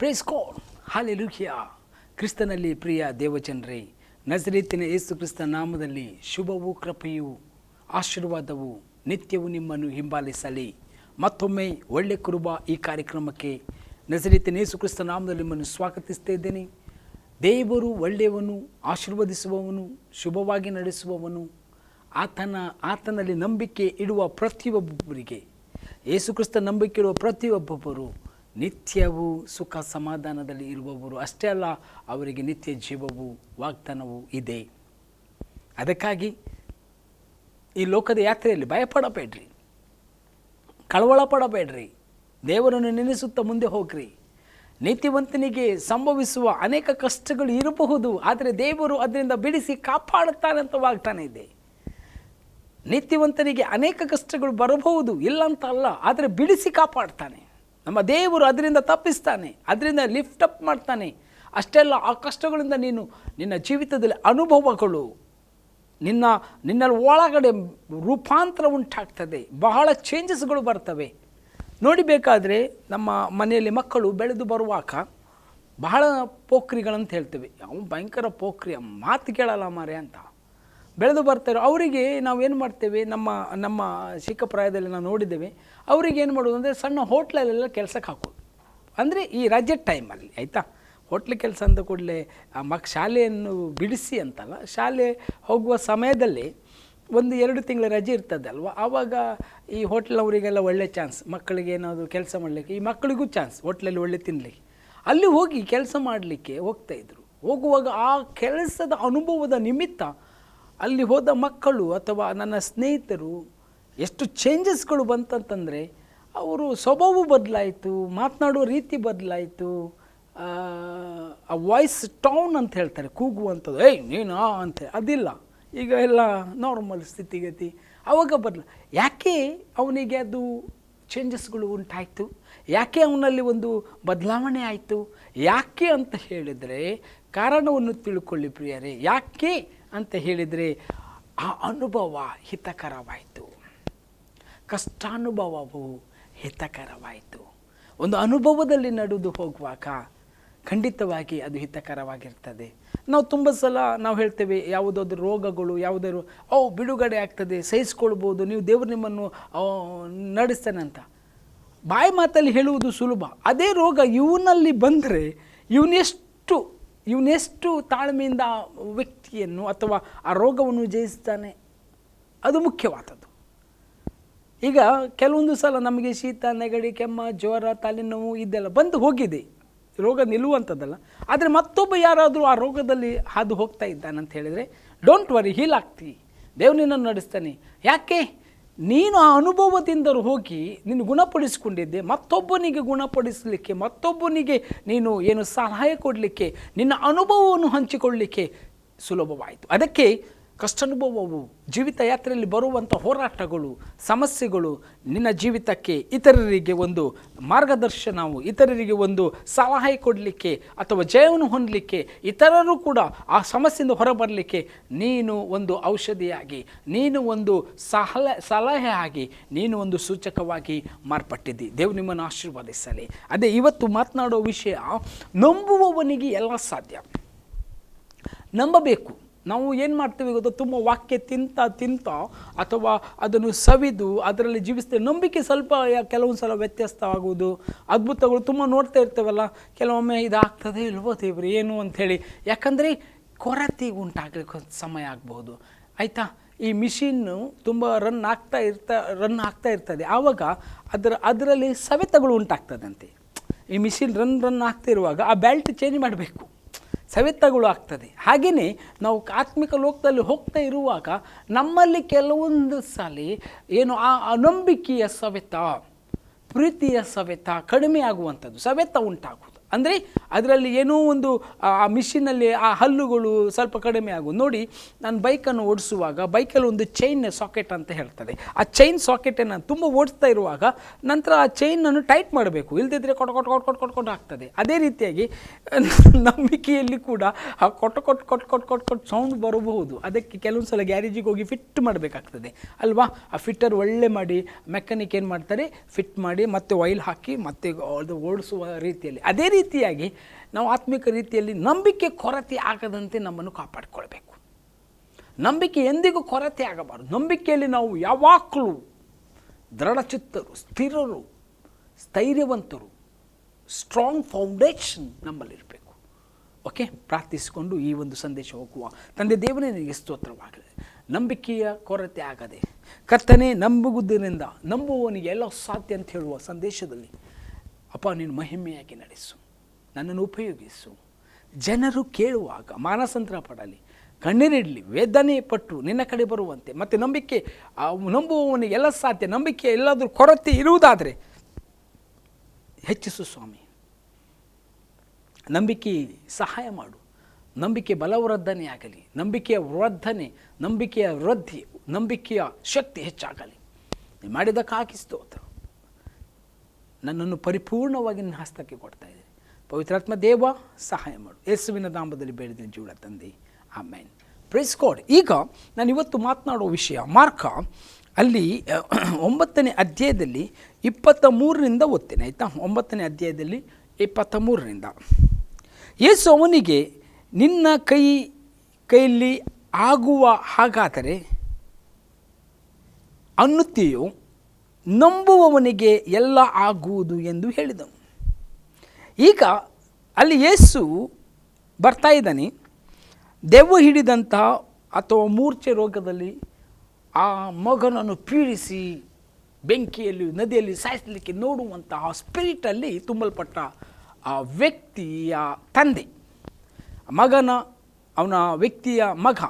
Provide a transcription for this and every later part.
Praise god, hallelujah. ಕ್ರಿಸ್ತನಲ್ಲಿ ಪ್ರಿಯ ದೇವಜನರೇ, ನಜರೇತಿನ ಯೇಸು ಕ್ರಿಸ್ತ ನಾಮದಲ್ಲಿ ಶುಭವೂ ಕೃಪೆಯೂ ಆಶೀರ್ವಾದವು ನಿತ್ಯವೂ ನಿಮ್ಮನ್ನು ಹಿಂಬಾಲಿಸಲಿ. ಮತ್ತೊಮ್ಮೆ ಒಳ್ಳೆ ಕುರುಬ ಈ ಕಾರ್ಯಕ್ರಮಕ್ಕೆ ನಜರೇತಿನ ಯೇಸು ಕ್ರಿಸ್ತ ನಾಮದಲ್ಲಿ ನಿಮ್ಮನ್ನು ಸ್ವಾಗತಿಸ್ತಾ ಇದ್ದೇನೆ. ದೇವರು ಒಳ್ಳೆಯವನು, ಆಶೀರ್ವದಿಸುವವನು, ಶುಭವಾಗಿ ನಡೆಸುವವನು. ಆತನಲ್ಲಿ ನಂಬಿಕೆ ಇಡುವ ಪ್ರತಿಯೊಬ್ಬರಿಗೆ, ಯೇಸು ಕ್ರಿಸ್ತ ನಂಬಿಕೆ ಇಡುವ ಪ್ರತಿಯೊಬ್ಬೊಬ್ಬರು ನಿತ್ಯವೂ ಸುಖ ಸಮಾಧಾನದಲ್ಲಿ ಇರುವವರು. ಅಷ್ಟೇ ಅಲ್ಲ, ಅವರಿಗೆ ನಿತ್ಯ ಜೀವವು ವಾಗ್ದಾನವೂ ಇದೆ. ಅದಕ್ಕಾಗಿ ಈ ಲೋಕದ ಯಾತ್ರೆಯಲ್ಲಿ ಭಯಪಡಬೇಡ್ರಿ, ಕಳವಳ ಪಡಬೇಡ್ರಿ. ದೇವರನ್ನು ನೆನೆಸುತ್ತಾ ಮುಂದೆ ಹೋಗ್ರಿ. ನೀತಿವಂತನಿಗೆ ಸಂಭವಿಸುವ ಅನೇಕ ಕಷ್ಟಗಳು ಇರಬಹುದು, ಆದರೆ ದೇವರು ಅದರಿಂದ ಬಿಡಿಸಿ ಕಾಪಾಡುತ್ತಾನೆ ಅಂತ ವಾಗ್ದಾನ ಇದೆ. ನೀತಿವಂತನಿಗೆ ಅನೇಕ ಕಷ್ಟಗಳು ಬರಬಹುದು, ಇಲ್ಲ ಅಂತ ಅಲ್ಲ, ಆದರೆ ಬಿಡಿಸಿ ಕಾಪಾಡ್ತಾನೆ. ನಮ್ಮ ದೇವರು ಅದರಿಂದ ತಪ್ಪಿಸ್ತಾನೆ, ಅದರಿಂದ ಲಿಫ್ಟ್ ಅಪ್ ಮಾಡ್ತಾನೆ. ಅಷ್ಟೇ ಅಲ್ಲ, ಆ ಕಷ್ಟಗಳಿಂದ ನಿನ್ನ ಜೀವಿತದಲ್ಲಿ ಅನುಭವಗಳು, ನಿನ್ನ ಒಳಗಡೆ ರೂಪಾಂತರ ಉಂಟಾಗ್ತದೆ, ಬಹಳ ಚೇಂಜಸ್ಗಳು ಬರ್ತವೆ. ನೋಡಿಬೇಕಾದ್ರೆ ನಮ್ಮ ಮನೆಯಲ್ಲಿ ಮಕ್ಕಳು ಬೆಳೆದು ಬರುವಾಗ ಬಹಳ ಪೋಖ್ರಿಗಳಂತ ಹೇಳ್ತೇವೆ. ಅವನು ಭಯಂಕರ ಪೋಖ್ರಿ, ಮಾತು ಕೇಳಲ್ಲ ಮಾರೆ ಅಂತ ಬೆಳೆದು ಬರ್ತಾರೆ. ಅವರಿಗೆ ನಾವೇನು ಮಾಡ್ತೇವೆ, ನಮ್ಮ ಚಿಕ್ಕ ಪ್ರಾಯದಲ್ಲಿ ನಾವು ನೋಡಿದ್ದೇವೆ. ಅವ್ರಿಗೆ ಏನು ಮಾಡೋದು ಅಂದರೆ ಸಣ್ಣ ಹೋಟ್ಲಲ್ಲೆಲ್ಲ ಕೆಲಸಕ್ಕೆ ಹಾಕೋದು. ಅಂದರೆ ಈ ರಜೆ ಟೈಮಲ್ಲಿ ಆಯಿತಾ, ಹೋಟ್ಲ್ ಕೆಲಸ ಅಂದ ಕೂಡಲೇ ಶಾಲೆಯನ್ನು ಬಿಡಿಸಿ ಅಂತಲ್ಲ, ಶಾಲೆ ಹೋಗುವ ಸಮಯದಲ್ಲಿ 1-2 ತಿಂಗಳ ರಜೆ ಇರ್ತದೆ ಅಲ್ವ, ಆವಾಗ ಈ ಹೋಟ್ಲವರಿಗೆಲ್ಲ ಒಳ್ಳೆ ಚಾನ್ಸ್, ಮಕ್ಕಳಿಗೆ ಏನಾದರೂ ಕೆಲಸ ಮಾಡಲಿಕ್ಕೆ, ಈ ಮಕ್ಕಳಿಗೂ ಚಾನ್ಸ್ ಹೋಟ್ಲಲ್ಲಿ ಒಳ್ಳೆ ತಿನ್ನಲಿಕ್ಕೆ. ಅಲ್ಲಿ ಹೋಗಿ ಕೆಲಸ ಮಾಡಲಿಕ್ಕೆ ಹೋಗ್ತಾಯಿದ್ರು. ಹೋಗುವಾಗ ಆ ಕೆಲಸದ ಅನುಭವದ ನಿಮಿತ್ತ ಅಲ್ಲಿ ಹೋದ ಮಕ್ಕಳು ಅಥವಾ ನನ್ನ ಸ್ನೇಹಿತರು ಎಷ್ಟು ಚೇಂಜಸ್ಗಳು ಬಂತಂತಂದರೆ, ಅವರು ಸ್ವಭಾವ ಬದಲಾಯಿತು, ಮಾತನಾಡುವ ರೀತಿ ಬದಲಾಯಿತು. ಆ ವಾಯ್ಸ್ ಟೌನ್ ಅಂತ ಹೇಳ್ತಾರೆ, ಕೂಗುವಂಥದ್ದು, ಏಯ್ ನೀನು ಅಂತ, ಅದಿಲ್ಲ. ಈಗ ಎಲ್ಲ ನಾರ್ಮಲ್ ಸ್ಥಿತಿಗತಿ ಆವಾಗ ಯಾಕೆ ಅವನಿಗೆ ಅದು ಚೇಂಜಸ್ಗಳು ಉಂಟಾಯಿತು? ಯಾಕೆ ಅವನಲ್ಲಿ ಒಂದು ಬದಲಾವಣೆ ಆಯಿತು? ಯಾಕೆ ಅಂತ ಹೇಳಿದರೆ ಕಾರಣವನ್ನು ತಿಳ್ಕೊಳ್ಳಿ ಪ್ರಿಯರೇ. ಯಾಕೆ ಅಂತ ಹೇಳಿದರೆ, ಆ ಅನುಭವ ಹಿತಕರವಾಯಿತು. ಕಷ್ಟಾನುಭವವು ಹಿತಕರವಾಯಿತು. ಒಂದು ಅನುಭವದಲ್ಲಿ ನಡೆದು ಹೋಗುವಾಗ ಖಂಡಿತವಾಗಿ ಅದು ಹಿತಕರವಾಗಿರ್ತದೆ. ನಾವು ತುಂಬ ಸಲ ನಾವು ಹೇಳ್ತೇವೆ, ಯಾವುದಾದ್ರೂ ರೋಗಗಳು ಯಾವುದಾದ್ರು ಬಿಡುಗಡೆ ಆಗ್ತದೆ, ಸಹಿಸ್ಕೊಳ್ಬೋದು, ನೀವು ದೇವರು ನಿಮ್ಮನ್ನು ನಡೆಸ್ತಾನೆ ಅಂತ ಬಾಯಿ ಮಾತಲ್ಲಿ ಹೇಳುವುದು ಸುಲಭ. ಅದೇ ರೋಗ ಇವನಲ್ಲಿ ಬಂದರೆ ಇವನೆಷ್ಟು ತಾಳ್ಮೆಯಿಂದ ವ್ಯಕ್ತಿಯನ್ನು ಅಥವಾ ಆ ರೋಗವನ್ನು ಜಯಿಸ್ತಾನೆ, ಅದು ಮುಖ್ಯವಾದದ್ದು. ಈಗ ಕೆಲವೊಂದು ಸಲ ನಮಗೆ ಶೀತ, ನೆಗಡಿ, ಕೆಮ್ಮ, ಜ್ವರ, ತಲೆನೋವು ಇದೆಲ್ಲ ಬಂದು ಹೋಗಿದೆ, ರೋಗ ನಿಲ್ಲುವಂಥದ್ದಲ್ಲ. ಆದರೆ ಮತ್ತೊಬ್ಬ ಯಾರಾದರೂ ಆ ರೋಗದಲ್ಲಿ ಹಾದು ಹೋಗ್ತಾ ಇದ್ದಾನಂತ ಹೇಳಿದರೆ, ಡೋಂಟ್ ವರಿ, ಹೀಲ್ ಆಗ್ತಿ, ದೇವ್ರು ನಿನ್ನನ್ನು ನಡೆಸ್ತಾನೆ. ಯಾಕೆ? ನೀನು ಆ ಅನುಭವದಿಂದ ಹೋಗಿ ನೀನು ಗುಣಪಡಿಸಿಕೊಂಡಿದ್ದೆ, ಮತ್ತೊಬ್ಬನಿಗೆ ಗುಣಪಡಿಸಲಿಕ್ಕೆ, ಮತ್ತೊಬ್ಬನಿಗೆ ನೀನು ಏನು ಸಹಾಯ ಕೊಡಲಿಕ್ಕೆ, ನಿನ್ನ ಅನುಭವವನ್ನು ಹಂಚಿಕೊಳ್ಳಲಿಕ್ಕೆ ಸುಲಭವಾಯಿತು. ಅದಕ್ಕೆ ಕಷ್ಟಾನುಭವವು, ಜೀವಿತ ಯಾತ್ರೆಯಲ್ಲಿ ಬರುವಂಥ ಹೋರಾಟಗಳು, ಸಮಸ್ಯೆಗಳು ನಿನ್ನ ಜೀವಿತಕ್ಕೆ ಇತರರಿಗೆ ಒಂದು ಮಾರ್ಗದರ್ಶನವು, ಇತರರಿಗೆ ಒಂದು ಸಲಹೆ ಕೊಡಲಿಕ್ಕೆ ಅಥವಾ ಜಯವನ್ನು ಹೊಂದಲಿಕ್ಕೆ, ಇತರರು ಕೂಡ ಆ ಸಮಸ್ಯೆಯಿಂದ ಹೊರಬರಲಿಕ್ಕೆ ನೀನು ಒಂದು ಔಷಧಿಯಾಗಿ, ನೀನು ಒಂದು ಸಲಹೆ ಆಗಿ, ನೀನು ಒಂದು ಸೂಚಕವಾಗಿ ಮಾರ್ಪಟ್ಟಿದ್ದಿ. ದೇವರು ನಿಮ್ಮನ್ನು ಆಶೀರ್ವದಿಸಲಿ. ಅದೇ ಇವತ್ತು ಮಾತನಾಡೋ ವಿಷಯ, ನಂಬುವವನಿಗೆ ಎಲ್ಲ ಸಾಧ್ಯ. ನಂಬಬೇಕು. ನಾವು ಏನು ಮಾಡ್ತೀವಿ ಗೊತ್ತಾ, ತುಂಬ ವಾಕ್ಯ ತಿಂತ ಅಥವಾ ಅದನ್ನು ಸವಿದು ಅದರಲ್ಲಿ ಜೀವಿಸ್ತೇವೆ. ನಂಬಿಕೆ ಸ್ವಲ್ಪ ಕೆಲವೊಂದು ಸಲ ವ್ಯತ್ಯಾಸ ಆಗುವುದು, ಅದ್ಭುತಗಳು ತುಂಬ ನೋಡ್ತಾ ಇರ್ತೇವಲ್ಲ, ಕೆಲವೊಮ್ಮೆ ಇದಾಗ್ತದೆ ಇಲ್ವೋ ದೇವ್ರು ಏನು ಅಂಥೇಳಿ. ಯಾಕಂದರೆ ಕೊರತೆ ಉಂಟಾಗಲಿಕ್ಕೆ ಸಮಯ ಆಗ್ಬೋದು ಆಯಿತಾ. ಈ ಮಿಷಿನ್ನು ತುಂಬ ರನ್ ಆಗ್ತಾ ಇರ್ತದೆ, ಆವಾಗ ಅದರಲ್ಲಿ ಸವೆತಗಳು ಉಂಟಾಗ್ತದಂತೆ. ಈ ಮಿಷಿನ್ ರನ್ ಆಗ್ತಾ ಇರುವಾಗ ಆ ಬೆಲ್ಟ್ ಚೇಂಜ್ ಮಾಡಬೇಕು, ಸವೆತಗಳು ಆಗ್ತದೆ. ಹಾಗೆಯೇ ನಾವು ಆತ್ಮಿಕ ಲೋಕದಲ್ಲಿ ಹೋಗ್ತಾ ಇರುವಾಗ ನಮ್ಮಲ್ಲಿ ಕೆಲವೊಂದು ಸಲ ಏನು ಆ ನಂಬಿಕೆಯ ಸವೆತ, ಪ್ರೀತಿಯ ಸವೆತ ಕಡಿಮೆ ಆಗುವಂಥದ್ದು, ಸವೆತ ಉಂಟಾಗುವುದು. ಅಂದರೆ ಅದರಲ್ಲಿ ಏನೋ ಒಂದು ಆ ಮಿಷಿನಲ್ಲಿ ಆ ಹಲ್ಲುಗಳು ಸ್ವಲ್ಪ ಕಡಿಮೆ ಆಗುವುದು. ನೋಡಿ, ನಾನು ಬೈಕನ್ನು ಓಡಿಸುವಾಗ ಬೈಕಲ್ಲಿ ಒಂದು ಚೈನ್ ಸಾಕೆಟ್ ಅಂತ ಹೇಳ್ತದೆ. ಆ ಚೈನ್ ಸಾಕೆಟನ್ನು ತುಂಬ ಓಡಿಸ್ತಾ ಇರುವಾಗ ನಂತರ ಆ ಚೈನನ್ನು ಟೈಟ್ ಮಾಡಬೇಕು, ಇಲ್ಲದಿದ್ದರೆ ಕೊಟ್ಟು ಆಗ್ತದೆ. ಅದೇ ರೀತಿಯಾಗಿ ನಂಬಿಕೆಯಲ್ಲಿ ಕೂಡ ಆ ಕೊಟ್ಟು ಸೌಂಡ್ ಬರಬಹುದು. ಅದಕ್ಕೆ ಕೆಲವೊಂದು ಸಲ ಗ್ಯಾರೇಜಿಗೆ ಹೋಗಿ ಫಿಟ್ ಮಾಡಬೇಕಾಗ್ತದೆ ಅಲ್ವಾ. ಆ ಫಿಟ್ಟರ್ ಒಳ್ಳೆ ಮಾಡಿ ಮೆಕ್ಯಾನಿಕ್ ಏನು ಮಾಡ್ತಾರೆ, ಫಿಟ್ ಮಾಡಿ ಮತ್ತೆ ಆಯಿಲ್ ಹಾಕಿ ಮತ್ತೆ ಅದು ಓಡಿಸುವ ರೀತಿಯಲ್ಲಿ. ಅದೇ ರೀತಿಯಾಗಿ ನಾವು ಆತ್ಮಿಕ ರೀತಿಯಲ್ಲಿ ನಂಬಿಕೆ ಕೊರತೆ ಆಗದಂತೆ ನಮ್ಮನ್ನು ಕಾಪಾಡಿಕೊಳ್ಬೇಕು. ನಂಬಿಕೆ ಎಂದಿಗೂ ಕೊರತೆ ಆಗಬಾರದು. ನಂಬಿಕೆಯಲ್ಲಿ ನಾವು ಯಾವಾಗಲೂ ದೃಢಚಿತ್ತರು, ಸ್ಥಿರರು, ಸ್ಥೈರ್ಯವಂತರು, ಸ್ಟ್ರಾಂಗ್ ಫೌಂಡೇಶನ್ ನಮ್ಮಲ್ಲಿರಬೇಕು. ಓಕೆ, ಪ್ರಾರ್ಥಿಸಿಕೊಂಡು ಈ ಒಂದು ಸಂದೇಶ ಹೋಗುವ. ತಂದೆ ದೇವರೇ, ನಿನಗೆ ಸ್ತೋತ್ರವಾಗಲಿ. ನಂಬಿಕೆಯ ಕೊರತೆ ಆಗದೆ ಕರ್ತನೇ, ನಂಬುವುದರಿಂದ ನಂಬುವವನಿಗೆ ಎಲ್ಲ ಸಾಧ್ಯ ಅಂತ ಹೇಳುವ ಸಂದೇಶದಲ್ಲಿ ಅಪ್ಪ ನೀನು ಮಹಿಮೆಯಾಗಿ ನಡೆಸು, ನನ್ನನ್ನು ಉಪಯೋಗಿಸು. ಜನರು ಕೇಳುವಾಗ ಮಾನಸಾಂತರ ಪಡಲಿ, ಕಣ್ಣೀರಿಡಲಿ, ವೇದನೆ ಪಟ್ಟು ನಿನ್ನ ಕಡೆ ಬರುವಂತೆ. ಮತ್ತು ನಂಬುವವನಿಗೆ ಎಲ್ಲ ಸಾಧ್ಯ. ನಂಬಿಕೆ ಎಲ್ಲಾದರೂ ಕೊರತೆ ಇರುವುದಾದರೆ ಹೆಚ್ಚಿಸು ಸ್ವಾಮಿ. ನಂಬಿಕೆ ಸಹಾಯ ಮಾಡು. ನಂಬಿಕೆ ಬಲವರ್ಧನೆ ಆಗಲಿ, ನಂಬಿಕೆಯ ವೃದ್ಧನೆ, ನಂಬಿಕೆಯ ವೃದ್ಧಿ, ನಂಬಿಕೆಯ ಶಕ್ತಿ ಹೆಚ್ಚಾಗಲಿ. ನೀವು ಮಾಡಿದ್ದಕ್ಕಾಗಿ ಸ್ತೋತ್ರ. ನನ್ನನ್ನು ಪರಿಪೂರ್ಣವಾಗಿ ನಿನ್ನ ಹಸ್ತಕ್ಕೆ ಕೊಡ್ತಾ ಇದ್ದೀನಿ. ಪವಿತ್ರಾತ್ಮ ದೇವ ಸಹಾಯ ಮಾಡು. ಯೇಸುವಿನ ನಾಮದಲ್ಲಿ ಬೇಡಿದ ಜೀವನ ತಂದೆ, ಆಮೇನ್. Praise God. ಈಗ ನಾನು ಇವತ್ತು ಮಾತನಾಡುವ ವಿಷಯ ಮಾರ್ಕ ಅಲ್ಲಿ 9ನೇ ಅಧ್ಯಾಯದಲ್ಲಿ 23ರಿಂದ ಓದ್ತೇನೆ, ಆಯಿತಾ? 9ನೇ ಅಧ್ಯಾಯದಲ್ಲಿ 23ರಿಂದ. ಯೇಸು ಅವನಿಗೆ, ನಿನ್ನ ಕೈಯಲ್ಲಿ ಆಗುವ ಹಾಗಾದರೆ ಅನ್ನುತ್ತೀಯೋ, ನಂಬುವವನಿಗೆ ಎಲ್ಲ ಆಗುವುದು ಎಂದು ಹೇಳಿದನು. ಈಗ ಅಲ್ಲಿ ಯೇಸು ಬರ್ತಾ ಇದ್ದಾನೆ. ದೆವ್ವ ಹಿಡಿದಂತಹ ಅಥವಾ ಮೂರ್ಛೆ ರೋಗದಲ್ಲಿ ಆ ಮಗನನ್ನು ಪೀಡಿಸಿ ಬೆಂಕಿಯಲ್ಲಿ ನದಿಯಲ್ಲಿ ಸಾಯಿಸಲಿಕ್ಕೆ ನೋಡುವಂತಹ ಸ್ಪಿರಿಟಲ್ಲಿ ತುಂಬಲ್ಪಟ್ಟ ಆ ವ್ಯಕ್ತಿಯ ತಂದೆ, ಅವನ ವ್ಯಕ್ತಿಯ ಮಗ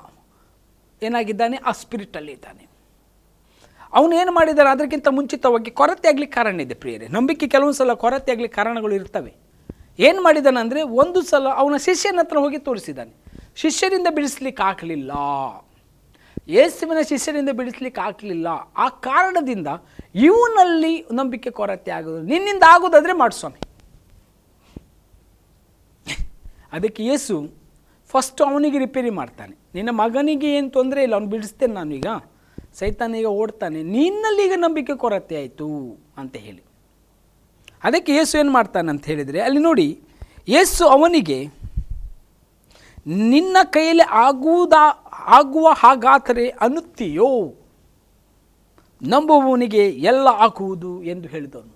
ಏನಾಗಿದ್ದಾನೆ, ಆ ಸ್ಪಿರಿಟಲ್ಲಿ ಇದ್ದಾನೆ. ಅವನು ಏನು ಮಾಡಿದ್ದಾರೆ, ಅದಕ್ಕಿಂತ ಮುಂಚಿತವಾಗಿ ಕೊರತೆ ಆಗಲಿಕ್ಕೆ ಕಾರಣ ಇದೆ ಪ್ರಿಯರೇ. ನಂಬಿಕೆ ಕೆಲವೊಂದು ಸಲ ಕೊರತೆ ಆಗಲಿಕ್ಕೆ ಕಾರಣಗಳು ಇರ್ತವೆ. ಏನು ಮಾಡಿದ್ದಾನೆ ಅಂದರೆ, ಒಂದು ಸಲ ಅವನ ಶಿಷ್ಯನ ಹತ್ರ ಹೋಗಿ ತೋರಿಸಿದ್ದಾನೆ. ಶಿಷ್ಯರಿಂದ ಬಿಡಿಸ್ಲಿಕ್ಕೆ ಆಗಲಿಲ್ಲ, ಯೇಸುವಿನ ಶಿಷ್ಯರಿಂದ ಬಿಡಿಸ್ಲಿಕ್ಕೆ ಆಗಲಿಲ್ಲ. ಆ ಕಾರಣದಿಂದ ಇವನಲ್ಲಿ ನಂಬಿಕೆ ಕೊರತೆ ಆಗೋದು. ನಿನ್ನಿಂದ ಆಗೋದಾದರೆ ಮಾಡು ಸ್ವಾಮಿ. ಅದಕ್ಕೆ ಯೇಸು ಫಸ್ಟ್ ಅವನಿಗೆ ರಿಪೇರಿ ಮಾಡ್ತಾನೆ. ನಿನ್ನ ಮಗನಿಗೆ ಏನು ತೊಂದರೆ ಇಲ್ಲ, ಅವನು ಬಿಡಿಸ್ತೇನೆ ನಾನೀಗ, ಸೈತಾನೀಗ ಓಡ್ತಾನೆ, ನಿನ್ನಲ್ಲಿ ಈಗ ನಂಬಿಕೆ ಕೊರತೆ ಆಯಿತು ಅಂತ ಹೇಳಿ. ಅದಕ್ಕೆ ಯೇಸು ಏನು ಮಾಡ್ತಾನೆ ಅಂತ ಹೇಳಿದರೆ, ಅಲ್ಲಿ ನೋಡಿ, ಯೇಸು ಅವನಿಗೆ, ನಿನ್ನ ಕೈಯಲ್ಲಿ ಆಗುವ ಹಾಗಾದರೆ ಅನ್ನುತ್ತೀಯೋ, ನಂಬುವವನಿಗೆ ಎಲ್ಲ ಆಗುವುದು ಎಂದು ಹೇಳಿದನು.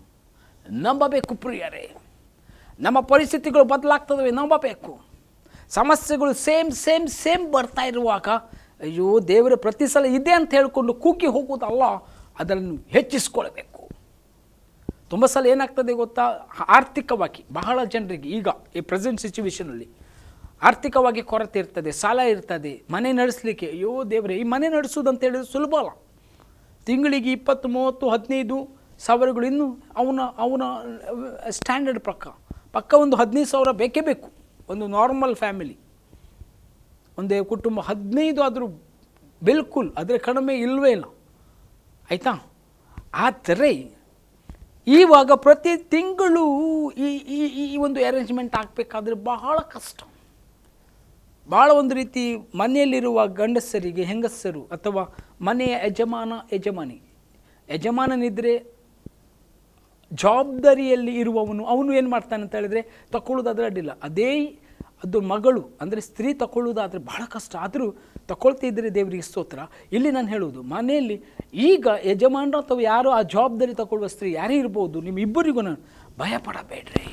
ನಂಬಬೇಕು ಪ್ರಿಯರೇ. ನಮ್ಮ ಪರಿಸ್ಥಿತಿಗಳು ಬದಲಾಗ್ತದವೆ, ನಂಬಬೇಕು. ಸಮಸ್ಯೆಗಳು ಸೇಮ್ ಬರ್ತಾ ಇರುವಾಗ, ಅಯ್ಯೋ ದೇವರ ಪ್ರತಿ ಸಲ ಇದೆ ಅಂತ ಹೇಳಿಕೊಂಡು ಕೂಗಿ ಹೋಗುವುದಲ್ಲ, ಅದನ್ನು ಹೆಚ್ಚಿಸ್ಕೊಳ್ಬೇಕು. ತುಂಬ ಸಲ ಏನಾಗ್ತದೆ ಗೊತ್ತಾ, ಆರ್ಥಿಕವಾಗಿ ಬಹಳ ಜನರಿಗೆ ಈಗ ಈ ಪ್ರೆಸೆಂಟ್ ಸಿಚುವೇಷನಲ್ಲಿ ಆರ್ಥಿಕವಾಗಿ ಕೊರತೆ ಇರ್ತದೆ, ಸಾಲ ಇರ್ತದೆ, ಮನೆ ನಡೆಸಲಿಕ್ಕೆ. ಅಯ್ಯೋ ದೇವರೇ, ಈ ಮನೆ ನಡೆಸೋದು ಅಂತ ಹೇಳಿದ್ರೆ ಸುಲಭ ಅಲ್ಲ. ತಿಂಗಳಿಗೆ 20, 30, 15 ಸಾವಿರಗಳು. ಇನ್ನು ಅವನ ಸ್ಟ್ಯಾಂಡರ್ಡ್ ಪಕ್ಕ ಒಂದು 15 ಸಾವಿರ ಬೇಕೇ ಬೇಕು. ಒಂದು ನಾರ್ಮಲ್ ಫ್ಯಾಮಿಲಿ, ಒಂದೇ ಕುಟುಂಬ 15 ಆದರೂ ಬಿಲ್ಕುಲ್, ಅದರ ಕಡಿಮೆ ಇಲ್ಲವೇ ಇಲ್ಲ, ಆಯಿತಾ? ಆದರೆ ಇವಾಗ ಪ್ರತಿ ತಿಂಗಳು ಈ ಒಂದು ಅರೇಂಜ್ಮೆಂಟ್ ಆಗಬೇಕಾದ್ರೆ ಬಹಳ ಕಷ್ಟ. ಭಾಳ ಒಂದು ರೀತಿ ಮನೆಯಲ್ಲಿರುವ ಗಂಡಸರಿಗೆ, ಹೆಂಗಸರು ಅಥವಾ ಮನೆಯ ಯಜಮಾನನಿದ್ದರೆ ಜವಾಬ್ದಾರಿಯಲ್ಲಿ ಇರುವವನು, ಅವನು ಏನು ಮಾಡ್ತಾನೆ ಅಂತ ಹೇಳಿದರೆ, ತಗೊಳ್ಳೋದಾದರೆ ಅಡ್ಡಿಲ್ಲ. ಅದು ಮಗಳು ಅಂದರೆ ಸ್ತ್ರೀ ತಗೊಳ್ಳೋದಾದರೆ ಬಹಳ ಕಷ್ಟ. ಆದರೂ ತಗೊಳ್ತಿದ್ದರೆ ದೇವರಿಗೆ ಸ್ತೋತ್ರ. ಇಲ್ಲಿ ನಾನು ಹೇಳುವುದು, ಮನೆಯಲ್ಲಿ ಈಗ ಯಜಮಾನರು ಅಥವಾ ಯಾರೋ ಆ ಜವಾಬ್ದಾರಿ ತಗೊಳ್ಳುವ ಸ್ತ್ರೀ ಯಾರೇ ಇರ್ಬೋದು, ನಿಮ್ಮಿಬ್ಬರಿಗೂ ನಾನು ಭಯಪಡಬೇಡ್ರಿ.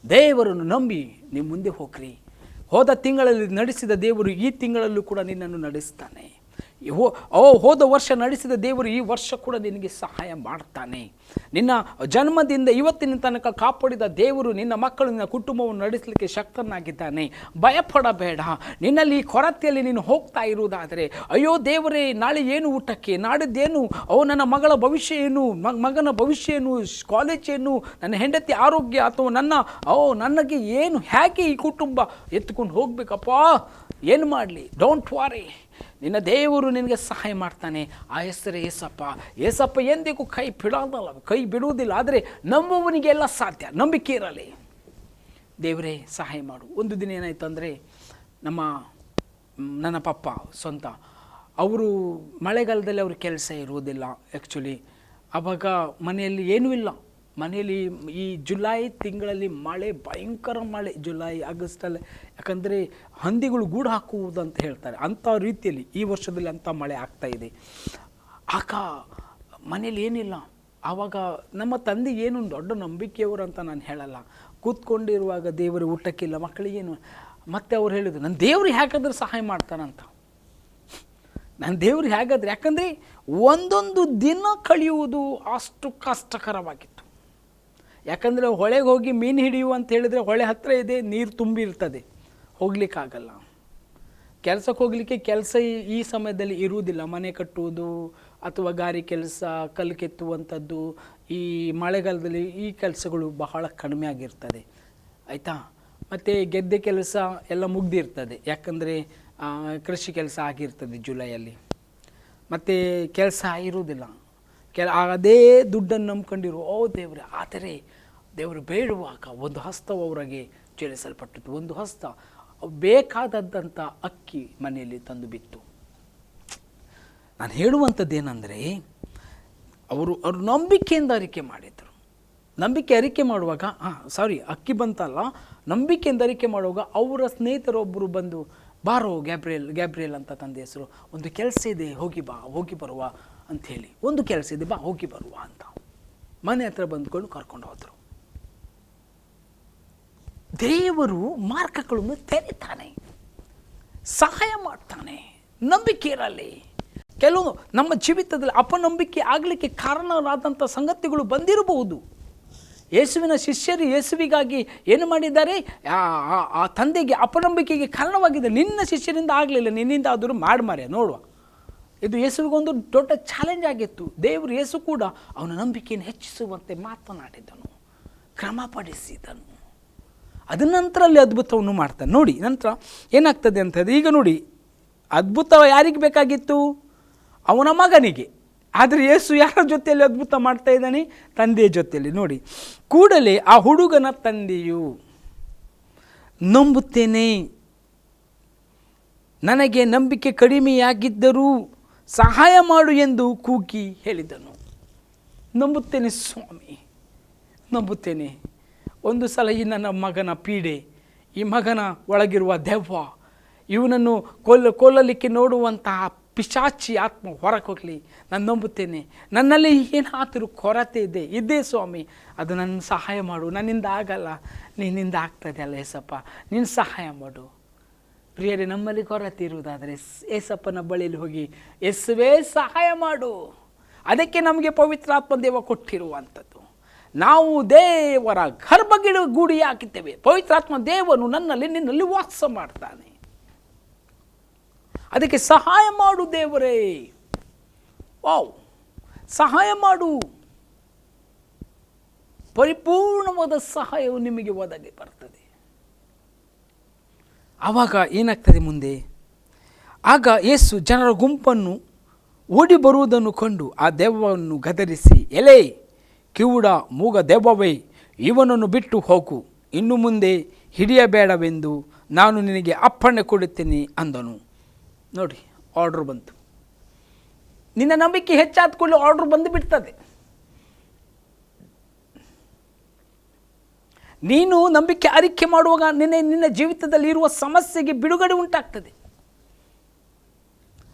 ದೇವರನ್ನು ನಂಬಿ ನೀವು ಮುಂದೆ ಹೋಗ್ರಿ. ಹೋದ ತಿಂಗಳಲ್ಲಿ ನಡೆಸಿದ ದೇವರು ಈ ತಿಂಗಳಲ್ಲೂ ಕೂಡ ನಿನ್ನನ್ನು ನಡೆಸ್ತಾನೆ. ಹೋದ ವರ್ಷ ನಡೆಸಿದ ದೇವರು ಈ ವರ್ಷ ಕೂಡ ನಿನಗೆ ಸಹಾಯ ಮಾಡ್ತಾನೆ. ನಿನ್ನ ಜನ್ಮದಿಂದ ಇವತ್ತಿನ ತನಕ ಕಾಪಾಡಿದ ದೇವರು ನಿನ್ನ ಮಕ್ಕಳು, ನಿನ್ನ ಕುಟುಂಬವನ್ನು ನಡೆಸಲಿಕ್ಕೆ ಶಕ್ತನಾಗಿದ್ದಾನೆ. ಭಯಪಡಬೇಡ. ನಿನ್ನಲ್ಲಿ ಈ ಕೊರತೆಯಲ್ಲಿ ನೀನು ಹೋಗ್ತಾ ಇರುವುದಾದರೆ, ಅಯ್ಯೋ ದೇವರೇ, ನಾಳೆ ಏನು ಊಟಕ್ಕೆ, ನಾಡಿದ್ದೇನು, ನನ್ನ ಮಗಳ ಭವಿಷ್ಯ ಏನು, ಮಗನ ಭವಿಷ್ಯ ಏನು, ಕಾಲೇಜ್ ಏನು, ನನ್ನ ಹೆಂಡತಿ ಆರೋಗ್ಯ, ಅಥವಾ ನನಗೆ ಏನು, ಹೇಗೆ ಈ ಕುಟುಂಬ ಎತ್ಕೊಂಡು ಹೋಗ್ಬೇಕಪ್ಪ, ಏನು ಮಾಡಲಿ? ಡೋಂಟ್ ವಾರಿ, ನಿನ್ನ ದೇವರು ನಿನಗೆ ಸಹಾಯ ಮಾಡ್ತಾನೆ. ಆ ಹೆಸರೇ ಏಸಪ್ಪ ಎಂದಿಗೂ ಕೈ ಬಿಡುವುದಿಲ್ಲ. ಆದರೆ ನಂಬುವವನಿಗೆಲ್ಲ ಸಾಧ್ಯ. ನಂಬಿಕೆ ಇರಲಿ. ದೇವರೇ ಸಹಾಯ ಮಾಡು. ಒಂದು ದಿನ ಏನಾಯಿತು ಅಂದರೆ, ನನ್ನ ಪಪ್ಪ ಸ್ವಂತ ಅವರು ಮಳೆಗಾಲದಲ್ಲಿ ಅವ್ರ ಕೆಲಸ ಇರುವುದಿಲ್ಲ. ಆ್ಯಕ್ಚುಲಿ ಆವಾಗ ಮನೆಯಲ್ಲಿ ಏನೂ ಇಲ್ಲ, ಮನೆಯಲ್ಲಿ ಈ ಜುಲೈ ತಿಂಗಳಲ್ಲಿ ಮಳೆ, ಭಯಂಕರ ಮಳೆ, ಜುಲೈ ಆಗಸ್ಟಲ್ಲಿ. ಯಾಕಂದರೆ ಹಂದಿಗಳು ಗೂಡು ಹಾಕುವುದು ಅಂತ ಹೇಳ್ತಾರೆ. ಅಂಥ ರೀತಿಯಲ್ಲಿ ಈ ವರ್ಷದಲ್ಲಿ ಅಂಥ ಮಳೆ ಆಗ್ತಾಯಿದೆ. ಆಗ ಮನೇಲಿ ಏನಿಲ್ಲ. ಆವಾಗ ನಮ್ಮ ತಂದೆ ಏನು ದೊಡ್ಡ ನಂಬಿಕೆಯವರು ಅಂತ ನಾನು ಹೇಳಲ್ಲ. ಕೂತ್ಕೊಂಡಿರುವಾಗ ದೇವರು ಊಟಕ್ಕಿಲ್ಲ, ಮಕ್ಕಳಿಗೇನು. ಮತ್ತೆ ಅವ್ರು ಹೇಳಿದ್ರು, ನನ್ನ ದೇವ್ರು ಹೇಗಾದ್ರೆ ಸಹಾಯ ಮಾಡ್ತಾನಂತ. ನನ್ನ ದೇವ್ರು ಹೇಗಾದ್ರೆ, ಯಾಕಂದರೆ ಒಂದೊಂದು ದಿನ ಕಳೆಯುವುದು ಅಷ್ಟು ಕಷ್ಟಕರವಾಗಿತ್ತು. ಯಾಕಂದರೆ ಹೊಳೆಗೆ ಹೋಗಿ ಮೀನು ಹಿಡಿಯುವ ಅಂತ ಹೇಳಿದರೆ ಹೊಳೆ ಹತ್ತಿರ ಇದೆ, ನೀರು ತುಂಬಿರ್ತದೆ, ಹೋಗ್ಲಿಕ್ಕಾಗಲ್ಲ. ಕೆಲಸಕ್ಕೆ ಹೋಗಲಿಕ್ಕೆ ಕೆಲಸ ಈ ಸಮಯದಲ್ಲಿ ಇರುವುದಿಲ್ಲ. ಮನೆ ಕಟ್ಟುವುದು ಅಥವಾ ಗಾರೆ ಕೆಲಸ, ಕಲ್ಲು ಕೆತ್ತುವಂಥದ್ದು, ಈ ಮಳೆಗಾಲದಲ್ಲಿ ಈ ಕೆಲಸಗಳು ಬಹಳ ಕಡಿಮೆ ಆಗಿರ್ತದೆ, ಆಯಿತಾ. ಮತ್ತು ಗೆದ್ದೆ ಕೆಲಸ ಎಲ್ಲ ಮುಗ್ದಿರ್ತದೆ, ಯಾಕಂದರೆ ಕೃಷಿ ಕೆಲಸ ಆಗಿರ್ತದೆ ಜುಲೈಯಲ್ಲಿ. ಮತ್ತು ಕೆಲಸ ಇರುವುದಿಲ್ಲ. ಅದೇ ದುಡ್ಡನ್ನು ನಂಬ್ಕೊಂಡಿರು. ದೇವರೇ, ಆದರೆ ದೇವರು ಬೇಡುವಾಗ ಒಂದು ಹಸ್ತವು ಅವರಿಗೆ ಚಲಿಸಲ್ಪಟ್ಟಿತು. ಒಂದು ಹಸ್ತ ಬೇಕಾದದ್ದಂಥ ಅಕ್ಕಿ ಮನೆಯಲ್ಲಿ ತಂದು ಬಿತ್ತು. ನಾನು ಹೇಳುವಂಥದ್ದೇನೆಂದರೆ, ಅವರು ನಂಬಿಕೆಯಿಂದ ಅರಿಕೆ ಮಾಡಿದರು. ನಂಬಿಕೆ ಅರಿಕೆ ಮಾಡುವಾಗ ಅಕ್ಕಿ ಬಂತಲ್ಲ, ನಂಬಿಕೆಯಿಂದ ಅರಿಕೆ ಮಾಡುವಾಗ ಅವರ ಸ್ನೇಹಿತರೊಬ್ಬರು ಬಂದು, ಬಾರೋ ಗ್ಯಾಬ್ರಿಯಲ್ ಅಂತ ತಂದೆ ಹೆಸರು, ಒಂದು ಕೆಲಸ ಇದೆ, ಹೋಗಿ ಬರುವ ಅಂಥೇಳಿ, ಒಂದು ಕೆಲಸ ಇದೆ, ಹೋಗಿ ಬರುವ ಅಂತ ಮನೆ ಹತ್ರ ಬಂದ್ಕೊಂಡು ಕರ್ಕೊಂಡು ಹೋದರು. ದೇವರು ಮಾರ್ಗಗಳನ್ನು ತೆರೀತಾನೆ, ಸಹಾಯ ಮಾಡ್ತಾನೆ. ನಂಬಿಕೆ ಇರಲಿ. ಕೆಲವು ನಮ್ಮ ಜೀವಿತದಲ್ಲಿ ಅಪನಂಬಿಕೆ ಆಗಲಿಕ್ಕೆ ಕಾರಣರಾದಂಥ ಸಂಗತಿಗಳು ಬಂದಿರಬಹುದು. ಯೇಸುವಿನ ಶಿಷ್ಯರು ಯೇಸುವಿಗಾಗಿ ಏನು ಮಾಡಿದ್ದಾರೆ? ಆ ತಂದೆಗೆ ಅಪನಂಬಿಕೆಗೆ ಕಾರಣವಾಗಿದೆ. ನಿನ್ನ ಶಿಷ್ಯರಿಂದ ಆಗಲಿಲ್ಲ, ನಿನ್ನಿಂದ ಆದರೂ ಮಾಡಿ ನೋಡುವ. ಇದು ಯೇಸುವಿಗೊಂದು ದೊಡ್ಡ ಚಾಲೆಂಜ್ ಆಗಿತ್ತು. ದೇವರು ಯೇಸು ಕೂಡ ಅವನ ನಂಬಿಕೆಯನ್ನು ಹೆಚ್ಚಿಸುವಂತೆ ಮಾತನಾಡಿದನು, ಕ್ರಮಪಡಿಸಿದನು. ಅದ ನಂತರ ಅಲ್ಲಿ ಅದ್ಭುತವನ್ನು ಮಾಡ್ತಾನೆ. ನೋಡಿ ನಂತರ ಏನಾಗ್ತದೆ ಅಂತಂದರೆ, ಈಗ ನೋಡಿ, ಅದ್ಭುತ ಯಾರಿಗೆ ಬೇಕಾಗಿತ್ತು? ಅವನ ಮಗನಿಗೆ. ಆದರೆ ಯೇಸು ಯಾರ ಜೊತೆಯಲ್ಲಿ ಅದ್ಭುತ ಮಾಡ್ತಾ ಇದ್ದಾನೆ? ತಂದೆಯ ಜೊತೆಯಲ್ಲಿ. ನೋಡಿ, ಕೂಡಲೇ ಆ ಹುಡುಗನ ತಂದೆಯು, ನಂಬುತ್ತೇನೆ, ನನಗೆ ನಂಬಿಕೆ ಕಡಿಮೆಯಾಗಿದ್ದರೂ ಸಹಾಯ ಮಾಡು ಎಂದು ಕೂಗಿ ಹೇಳಿದನು. ನಂಬುತ್ತೇನೆ ಸ್ವಾಮಿ, ನಂಬುತ್ತೇನೆ. ಒಂದು ಸಲ ಈ ನನ್ನ ಮಗನ ಪೀಡೆ, ಈ ಮಗನ ಒಳಗಿರುವ ದೆವ್ವ, ಇವನನ್ನು ಕೊಲ್ಲಲಿಕ್ಕೆ ನೋಡುವಂತಹ ಪಿಶಾಚಿ ಆತ್ಮ ಹೊರಗೆ ಹೋಗಲಿ. ನಾನು ನಂಬುತ್ತೇನೆ. ನನ್ನಲ್ಲಿ ಏನಾದರೂ ಕೊರತೆ ಇದ್ದೇ ಸ್ವಾಮಿ, ಅದು ನನ್ನ ಸಹಾಯ ಮಾಡು. ನನ್ನಿಂದ ಆಗಲ್ಲ, ನಿನ್ನಿಂದ ಆಗ್ತದೆ ಅಲ್ಲ ಏಸಪ್ಪ, ನೀನು ಸಹಾಯ ಮಾಡು. ಪ್ರಿಯರೇ, ನಮ್ಮಲ್ಲಿ ಕೊರತೆ ಇರುವುದಾದರೆ ಏಸಪ್ಪನ ಬಳಿಯಲ್ಲಿ ಹೋಗಿ, ಯೇಸುವೇ ಸಹಾಯ ಮಾಡು. ಅದಕ್ಕೆ ನಮಗೆ ಪವಿತ್ರಾತ್ಮ ದೇವ ಕೊಟ್ಟಿರುವಂಥದ್ದು. ನಾವು ದೇವರ ಗೂಡಿಯಾಗಿದ್ದೇವೆ. ಪವಿತ್ರಾತ್ಮ ದೇವನು ನಿನ್ನಲ್ಲಿ ವಾಸ ಮಾಡ್ತಾನೆ. ಅದಕ್ಕೆ ಸಹಾಯ ಮಾಡು ದೇವರೇ, ಸಹಾಯ ಮಾಡು. ಪರಿಪೂರ್ಣವಾದ ಸಹಾಯವು ನಿಮಗೆ ಒದಗಿ ಬರ್ತದೆ. ಆವಾಗ ಏನಾಗ್ತದೆ ಮುಂದೆ? ಆಗ ಯೇಸು ಜನರ ಗುಂಪನ್ನು ಓಡಿ ಬರುವುದನ್ನು ಕಂಡು ಆ ದೆವ್ವವನ್ನು ಗದರಿಸಿ, ಎಲೆ ಕಿವುಡ ಮೂಗ ದೆವ್ವವೇ, ಇವನನ್ನು ಬಿಟ್ಟು ಹೋಗು, ಇನ್ನು ಮುಂದೆ ಹಿಡಿಯಬೇಡವೆಂದು ನಾನು ನಿನಗೆ ಅಪ್ಪಣೆ ಕೊಡುತ್ತೇನೆ ಅಂದನು. ನೋಡಿ, ಆರ್ಡ್ರ್ ಬಂತು. ನಿನ್ನ ನಂಬಿಕೆ ಹೆಚ್ಚಾದ ಕೂಡಲೇ ಆರ್ಡ್ರ್ ಬಂದು ಬಿಡ್ತದೆ. ನೀನು ನಂಬಿಕೆ ಅರಿಕೆ ಮಾಡುವಾಗ ನಿನ್ನ ಜೀವಿತದಲ್ಲಿ ಇರುವ ಸಮಸ್ಯೆಗೆ ಬಿಡುಗಡೆ ಉಂಟಾಗ್ತದೆ.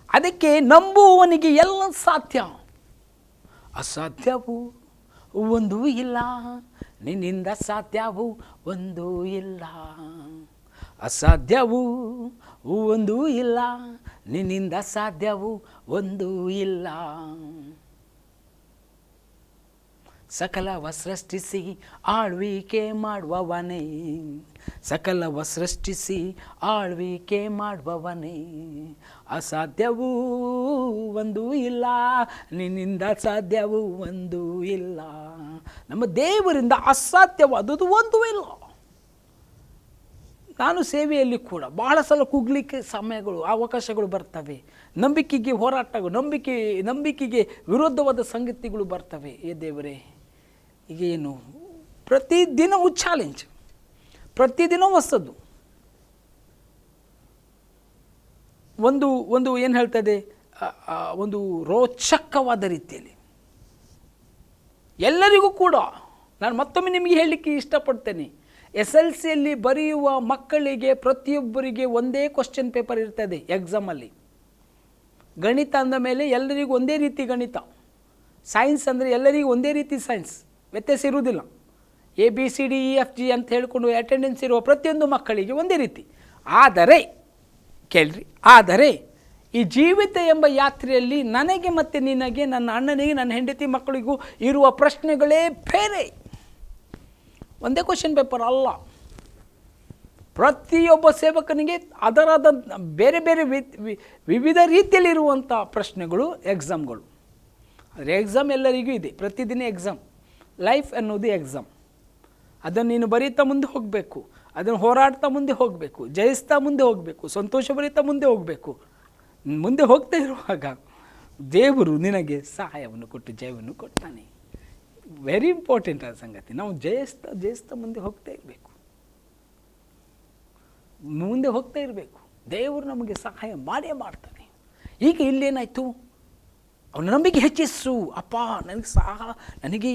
ಅದಕ್ಕೆ ನಂಬುವವನಿಗೆ ಎಲ್ಲ ಸಾಧ್ಯ, ಅಸಾಧ್ಯವು ಒಂದೂ ಇಲ್ಲ, ನಿನ್ನಿಂದ ಸಾಧ್ಯವೂ ಒಂದೂ ಇಲ್ಲ. ಅಸಾಧ್ಯವು ಒಂದೂ ಇಲ್ಲ, ನಿನ್ನಿಂದ ಸಾಧ್ಯವು ಒಂದೂ ಇಲ್ಲ. ಸಕಲವ ಸೃಷ್ಟಿಸಿ ಆಳ್ವಿಕೆ ಮಾಡುವವನೇ, ಸಕಲವ ಸೃಷ್ಟಿಸಿ ಆಳ್ವಿಕೆ ಮಾಡುವವನೇ. ಅಸಾಧ್ಯವೂ ಒಂದೂ ಇಲ್ಲ, ನಿನ್ನಿಂದ ಸಾಧ್ಯವೂ ಒಂದೂ ಇಲ್ಲ. ನಮ್ಮ ದೇವರಿಂದ ಅಸಾಧ್ಯವಾದುದು ಒಂದೂ ಇಲ್ಲ. ನಾನು ಸೇವೆಯಲ್ಲಿ ಕೂಡ ಬಹಳ ಸಲ ಕೂಗಲಿಕ್ಕೆ ಸಮಯಗಳು, ಅವಕಾಶಗಳು ಬರ್ತವೆ. ನಂಬಿಕೆಗೆ ಹೋರಾಟಗಳು, ನಂಬಿಕೆಗೆ ವಿರೋಧವಾದ ಸಂಗತಿಗಳು ಬರ್ತವೆ. ದೇವರೇ, ಈಗೇನು ಪ್ರತಿದಿನವೂ ಚಾಲೆಂಜ್, ಪ್ರತಿದಿನ ಹೊಸದು. ಒಂದು ಏನು ಹೇಳ್ತದೆ, ಒಂದು ರೋಚಕವಾದ ರೀತಿಯಲ್ಲಿ ಎಲ್ಲರಿಗೂ ಕೂಡ ನಾನು ಮತ್ತೊಮ್ಮೆ ನಿಮಗೆ ಹೇಳಲಿಕ್ಕೆ ಇಷ್ಟಪಡ್ತೇನೆ, SLCಯಲ್ಲಿ ಬರೆಯುವ ಮಕ್ಕಳಿಗೆ ಪ್ರತಿಯೊಬ್ಬರಿಗೆ ಒಂದೇ ಕ್ವಶನ್ ಪೇಪರ್ ಇರ್ತದೆ ಎಕ್ಸಾಮಲ್ಲಿ. ಗಣಿತ ಅಂದ ಮೇಲೆ ಎಲ್ಲರಿಗೂ ಒಂದೇ ರೀತಿ ಗಣಿತ, ಸೈನ್ಸ್ ಅಂದರೆ ಎಲ್ಲರಿಗೂ ಒಂದೇ ರೀತಿ ಸೈನ್ಸ್, ವ್ಯತ್ಯಾಸ ಇರುವುದಿಲ್ಲ. ABCDEFG ಅಂತ ಹೇಳಿಕೊಂಡು ಅಟೆಂಡೆನ್ಸ್ ಇರುವ ಪ್ರತಿಯೊಂದು ಮಕ್ಕಳಿಗೆ ಒಂದೇ ರೀತಿ. ಆದರೆ ಕೇಳ್ರಿ, ಆದರೆ ಈ ಜೀವಿತ ಎಂಬ ಯಾತ್ರೆಯಲ್ಲಿ ನನಗೆ ಮತ್ತು ನಿನಗೆ, ನನ್ನ ಅಣ್ಣನಿಗೆ, ನನ್ನ ಹೆಂಡತಿ ಮಕ್ಕಳಿಗೂ ಇರುವ ಪ್ರಶ್ನೆಗಳೇ ಬೇರೆ. ಒಂದೇ ಕ್ವಶನ್ ಪೇಪರ್ ಅಲ್ಲ. ಪ್ರತಿಯೊಬ್ಬ ಸೇವಕನಿಗೆ ಅದರಾದ ಬೇರೆ ಬೇರೆ ವಿವಿಧ ರೀತಿಯಲ್ಲಿರುವಂಥ ಪ್ರಶ್ನೆಗಳು, ಎಕ್ಸಾಮ್ಗಳು. ಆದರೆ ಎಕ್ಸಾಮ್ ಎಲ್ಲರಿಗೂ ಇದೆ, ಪ್ರತಿದಿನ ಎಕ್ಸಾಮ್. ಲೈಫ್ ಅನ್ನೋದು ಎಕ್ಸಾಮ್. ಅದನ್ನು ನೀನು ಬರೀತಾ ಮುಂದೆ ಹೋಗಬೇಕು, ಅದನ್ನು ಹೋರಾಡ್ತಾ ಮುಂದೆ ಹೋಗಬೇಕು, ಜಯಿಸ್ತಾ ಮುಂದೆ ಹೋಗಬೇಕು, ಸಂತೋಷ ಬರೀತಾ ಮುಂದೆ ಹೋಗಬೇಕು. ಮುಂದೆ ಹೋಗ್ತಾ ಇರುವಾಗ ದೇವರು ನಿನಗೆ ಸಹಾಯವನ್ನು ಕೊಟ್ಟು ಜಯವನ್ನು ಕೊಡ್ತಾನೆ. ವೆರಿ ಇಂಪಾರ್ಟೆಂಟ್ ಆದ ಸಂಗತಿ. ನಾವು ಜಯಿಸ್ತಾ ಮುಂದೆ ಹೋಗ್ತಾ ಇರಬೇಕು, ಮುಂದೆ ಹೋಗ್ತಾ ಇರಬೇಕು. ದೇವರು ನಮಗೆ ಸಹಾಯ ಮಾಡೇ ಮಾಡ್ತಾನೆ. ಈಗ ಇಲ್ಲೇನಾಯಿತು, ಅವನ ನಂಬಿಕೆ ಹೆಚ್ಚಿಸು. ಅಪ್ಪ ನನಗೆ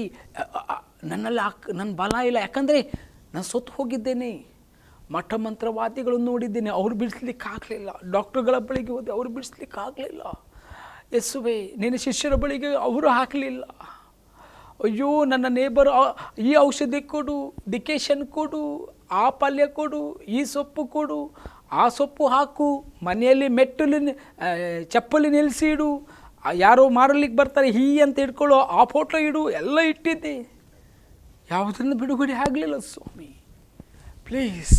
ನನ್ನಲ್ಲಿ ನನ್ನ ಬಲ ಇಲ್ಲ, ಯಾಕಂದರೆ ನಾನು ಸೊತ್ತು ಹೋಗಿದ್ದೇನೆ. ಮಠ ಮಂತ್ರವಾದಿಗಳನ್ನು ನೋಡಿದ್ದೇನೆ, ಅವ್ರು ಬಿಡಿಸ್ಲಿಕ್ಕಾಗಲಿಲ್ಲ. ಡಾಕ್ಟ್ರುಗಳ ಬಳಿಗೆ ಹೋದೆ, ಅವರು ಬಿಡಿಸ್ಲಿಕ್ಕಾಗಲಿಲ್ಲ. ಯೇಸುವೇ, ನಿನ್ನ ಶಿಷ್ಯರ ಬಳಿಗೆ ಅವರು ಹಾಕಲಿಲ್ಲ. ಅಯ್ಯೋ, ನನ್ನ ನೇಬರ್ ಈ ಔಷಧಿ ಕೊಡು, ಡಿಕೇಶನ್ ಕೊಡು, ಆ ಪಲ್ಯ ಕೊಡು, ಈ ಸೊಪ್ಪು ಕೊಡು, ಆ ಸೊಪ್ಪು ಹಾಕು, ಮನೆಯಲ್ಲಿ ಮೆಟ್ಟಲು ಚಪ್ಪಲಿ ನಿಲ್ಲಿಸಿ ಇಡು, ಯಾರೋ ಮಾರಲಿಕ್ಕೆ ಬರ್ತಾರೆ ಅಂತ ಇಟ್ಕೊಳ್ಳೋ ಆ ಫೋಟೋ ಇಡು, ಎಲ್ಲ ಇಟ್ಟಿದ್ದೆ. ಯಾವುದನ್ನು ಬಿಡುಗಡೆ ಆಗಲಿಲ್ಲ ಸ್ವಾಮಿ. ಪ್ಲೀಸ್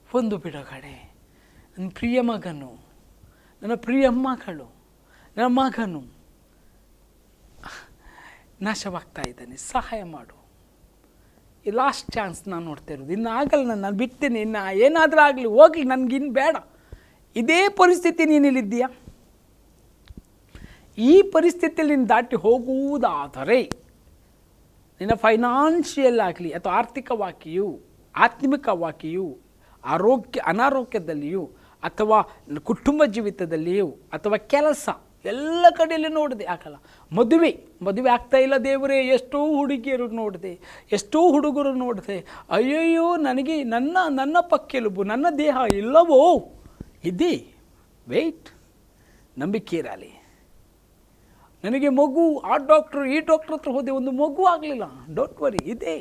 ಒಂದು ಬಿಡುಗಡೆ. ನನ್ನ ಪ್ರಿಯ ಮಗನು, ನನ್ನ ಪ್ರಿಯ ಮಗಳು, ನನ್ನ ಮಗನು ನಾಶವಾಗ್ತಾ ಇದ್ದಾನೆ, ಸಹಾಯ ಮಾಡು. ಈ ಲಾಸ್ಟ್ ಚಾನ್ಸ್ ನಾನು ನೋಡ್ತಾ ಇರೋದು. ಇನ್ನು ಆಗಲ್ಲ, ನಾನು ಬಿಡ್ತೀನಿ. ಇನ್ನು ಏನಾದರೂ ಆಗಲಿ ಹೋಗಲಿ, ನನಗಿನ್ನು ಬೇಡ. ಇದೇ ಪರಿಸ್ಥಿತಿ ನೀನಿಲ್ಲಿದ್ದೀಯಾ? ಈ ಪರಿಸ್ಥಿತಿಯಲ್ಲಿ ನೀನು ದಾಟಿ ಹೋಗುವುದಾದರೆ ನಿನ್ನ ಫೈನಾನ್ಷಿಯಲ್ ಆಗಲಿ ಅಥವಾ ಆರ್ಥಿಕವಾಗಿಯೂ ಆತ್ಮಿಕವಾಗಿಯೂ ಅನಾರೋಗ್ಯದಲ್ಲಿಯೂ ಅಥವಾ ಕುಟುಂಬ ಜೀವಿತದಲ್ಲಿಯೂ ಅಥವಾ ಕೆಲಸ ಎಲ್ಲ ಕಡೆಯಲ್ಲಿ ನೋಡಿದೆ, ಆಗಲ್ಲ. ಮದುವೆ ಆಗ್ತಾ ಇಲ್ಲ ದೇವರೇ. ಎಷ್ಟೋ ಹುಡುಗಿಯರು ನೋಡಿದೆ, ಎಷ್ಟೋ ಹುಡುಗರು ನೋಡಿದೆ. ಅಯ್ಯಯ್ಯೋ, ನನಗೆ ನನ್ನ ಪಕ್ಕೆಲುಬು, ನನ್ನ ದೇಹ ಇಲ್ಲವೋ? ಇದೆ, ವೆಯ್ಟ್, ನಂಬಿಕೆ ಇರಲಿ. ನನಗೆ ಮಗು, ಆ ಡಾಕ್ಟ್ರು ಈ ಡಾಕ್ಟ್ರ್ ಹತ್ರ ಹೋದೆ, ಒಂದು ಮಗು ಆಗಲಿಲ್ಲ. ಡೋಂಟ್ ವರಿ, ಇದೆ.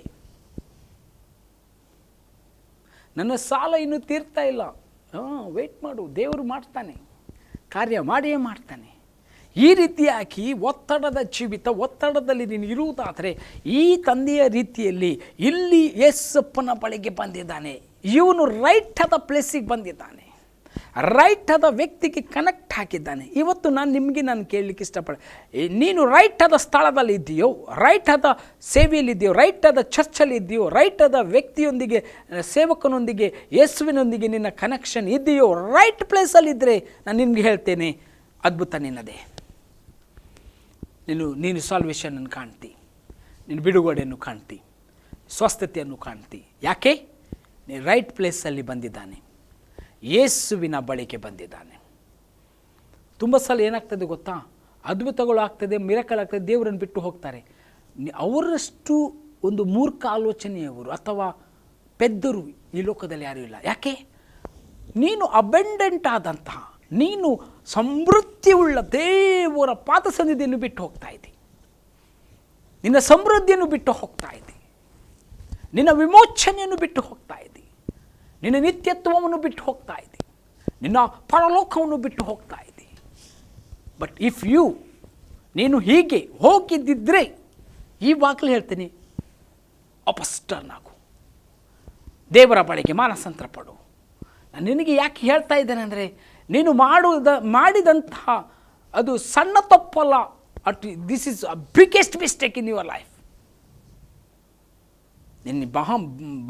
ನನ್ನ ಸಾಲ ಇನ್ನೂ ತೀರ್ತಾ ಇಲ್ಲ. ವೆಯ್ಟ್ ಮಾಡು, ದೇವರು ಮಾಡ್ತಾನೆ, ಕಾರ್ಯ ಮಾಡಿಯೇ ಮಾಡ್ತಾನೆ. ಈ ರೀತಿಯಾಗಿ ಒತ್ತಡದ ಜೀವಿತ, ಒತ್ತಡದಲ್ಲಿ ನೀನು ಇರುವುದಾದರೆ ಈ ತಂದೆಯ ರೀತಿಯಲ್ಲಿ ಇಲ್ಲಿ ಯೇಸಪ್ಪನ ಬಳಿಗೆ ಬಂದಿದ್ದಾನೆ. ಇವನು ರೈಟ್ ಆದ ಪ್ಲೇಸಿಗೆ ಬಂದಿದ್ದಾನೆ, ರೈಟ್ ಆದ ವ್ಯಕ್ತಿಗೆ ಕನೆಕ್ಟ್ ಹಾಕಿದ್ದಾನೆ. ಇವತ್ತು ನಾನು ಕೇಳಲಿಕ್ಕೆ ಇಷ್ಟಪಡ, ನೀನು ರೈಟ್ ಆದ ಸ್ಥಳದಲ್ಲಿ ಇದ್ದೀಯೋ, ರೈಟ್ ಆದ ಸೇವೆಯಲ್ಲಿದ್ದೀಯೋ, ರೈಟ್ ಆದ ಚರ್ಚಲ್ಲಿದ್ದೀಯೋ, ರೈಟ್ ಆದ ವ್ಯಕ್ತಿಯೊಂದಿಗೆ, ಸೇವಕನೊಂದಿಗೆ, ಯೇಸುವಿನೊಂದಿಗೆ ನಿನ್ನ ಕನೆಕ್ಷನ್ ಇದೆಯೋ, ರೈಟ್ ಪ್ಲೇಸಲ್ಲಿದ್ದರೆ ನಾನು ನಿನಗೆ ಹೇಳ್ತೇನೆ, ಅದ್ಭುತ ನಿನ್ನದೇ. ನೀನು ಸಾಲ್ವೇಷನನ್ನು ಕಾಣ್ತಿ, ನೀನು ಬಿಡುಗಡೆಯನ್ನು ಕಾಣ್ತಿ, ಸ್ವಸ್ಥತೆಯನ್ನು ಕಾಣ್ತಿ. ಯಾಕೆ? ನೀನು ರೈಟ್ ಪ್ಲೇಸಲ್ಲಿ ಬಂದಿದ್ದಾನೆ, ಯೇಸುವಿನ ಬಳಿಗೆ ಬಂದಿದ್ದಾನೆ. ತುಂಬ ಸಲ ಏನಾಗ್ತದೆ ಗೊತ್ತಾ? ಅದ್ಭುತಗಳು ಆಗ್ತದೆ, ಮಿರಕಲ್ ಆಗ್ತದೆ, ದೇವರನ್ನು ಬಿಟ್ಟು ಹೋಗ್ತಾರೆ. ಅವರಷ್ಟು ಒಂದು ಮೂರ್ಖ ಆಲೋಚನೆಯವರು ಅಥವಾ ಪೆದ್ದರು ಈ ಲೋಕದಲ್ಲಿ ಯಾರೂ ಇಲ್ಲ. ಯಾಕೆ? ನೀನು ಅಬೆಂಡೆಂಟ್ ಆದಂತಹ, ನೀನು ಸಮೃದ್ಧಿಯುಳ್ಳ ದೇವರ ಪಾದಸನ್ನಿಧಿಯನ್ನು ಬಿಟ್ಟು ಹೋಗ್ತಾ ಇದ್ದಿ, ನಿನ್ನ ಸಮೃದ್ಧಿಯನ್ನು ಬಿಟ್ಟು ಹೋಗ್ತಾ ಇದ್ದಿ, ನಿನ್ನ ವಿಮೋಚನೆಯನ್ನು ಬಿಟ್ಟು ಹೋಗ್ತಾ ಇದ್ದಿ, ನಿನ್ನ ನಿತ್ಯತ್ವವನ್ನು ಬಿಟ್ಟು ಹೋಗ್ತಾ ಇದ್ದಿ, ನಿನ್ನ ಪರಲೋಕವನ್ನು ಬಿಟ್ಟು ಹೋಗ್ತಾ ಇದ್ದಿ. ಬಟ್ ಇಫ್ ನೀನು ಹೀಗೆ ಹೋಗಿದ್ದಿದ್ರೆ ಈವಾಗಲೇ ಹೇಳ್ತೀನಿ, ಅಪಸ್ಟರ್ನಾಗು, ದೇವರ ಬಳಿಗೆ ಮಾನಸಾಂತರ ಪಡು. ನಾನು ನಿನಗೆ ಯಾಕೆ ಹೇಳ್ತಾ ಇದ್ದೇನೆ ಅಂದರೆ, ನೀನು ಮಾಡಿದಂತಹ ಅದು ಸಣ್ಣ ತಪ್ಪಲ್ಲ. This is a biggest mistake in your life. ನಿನ್ನ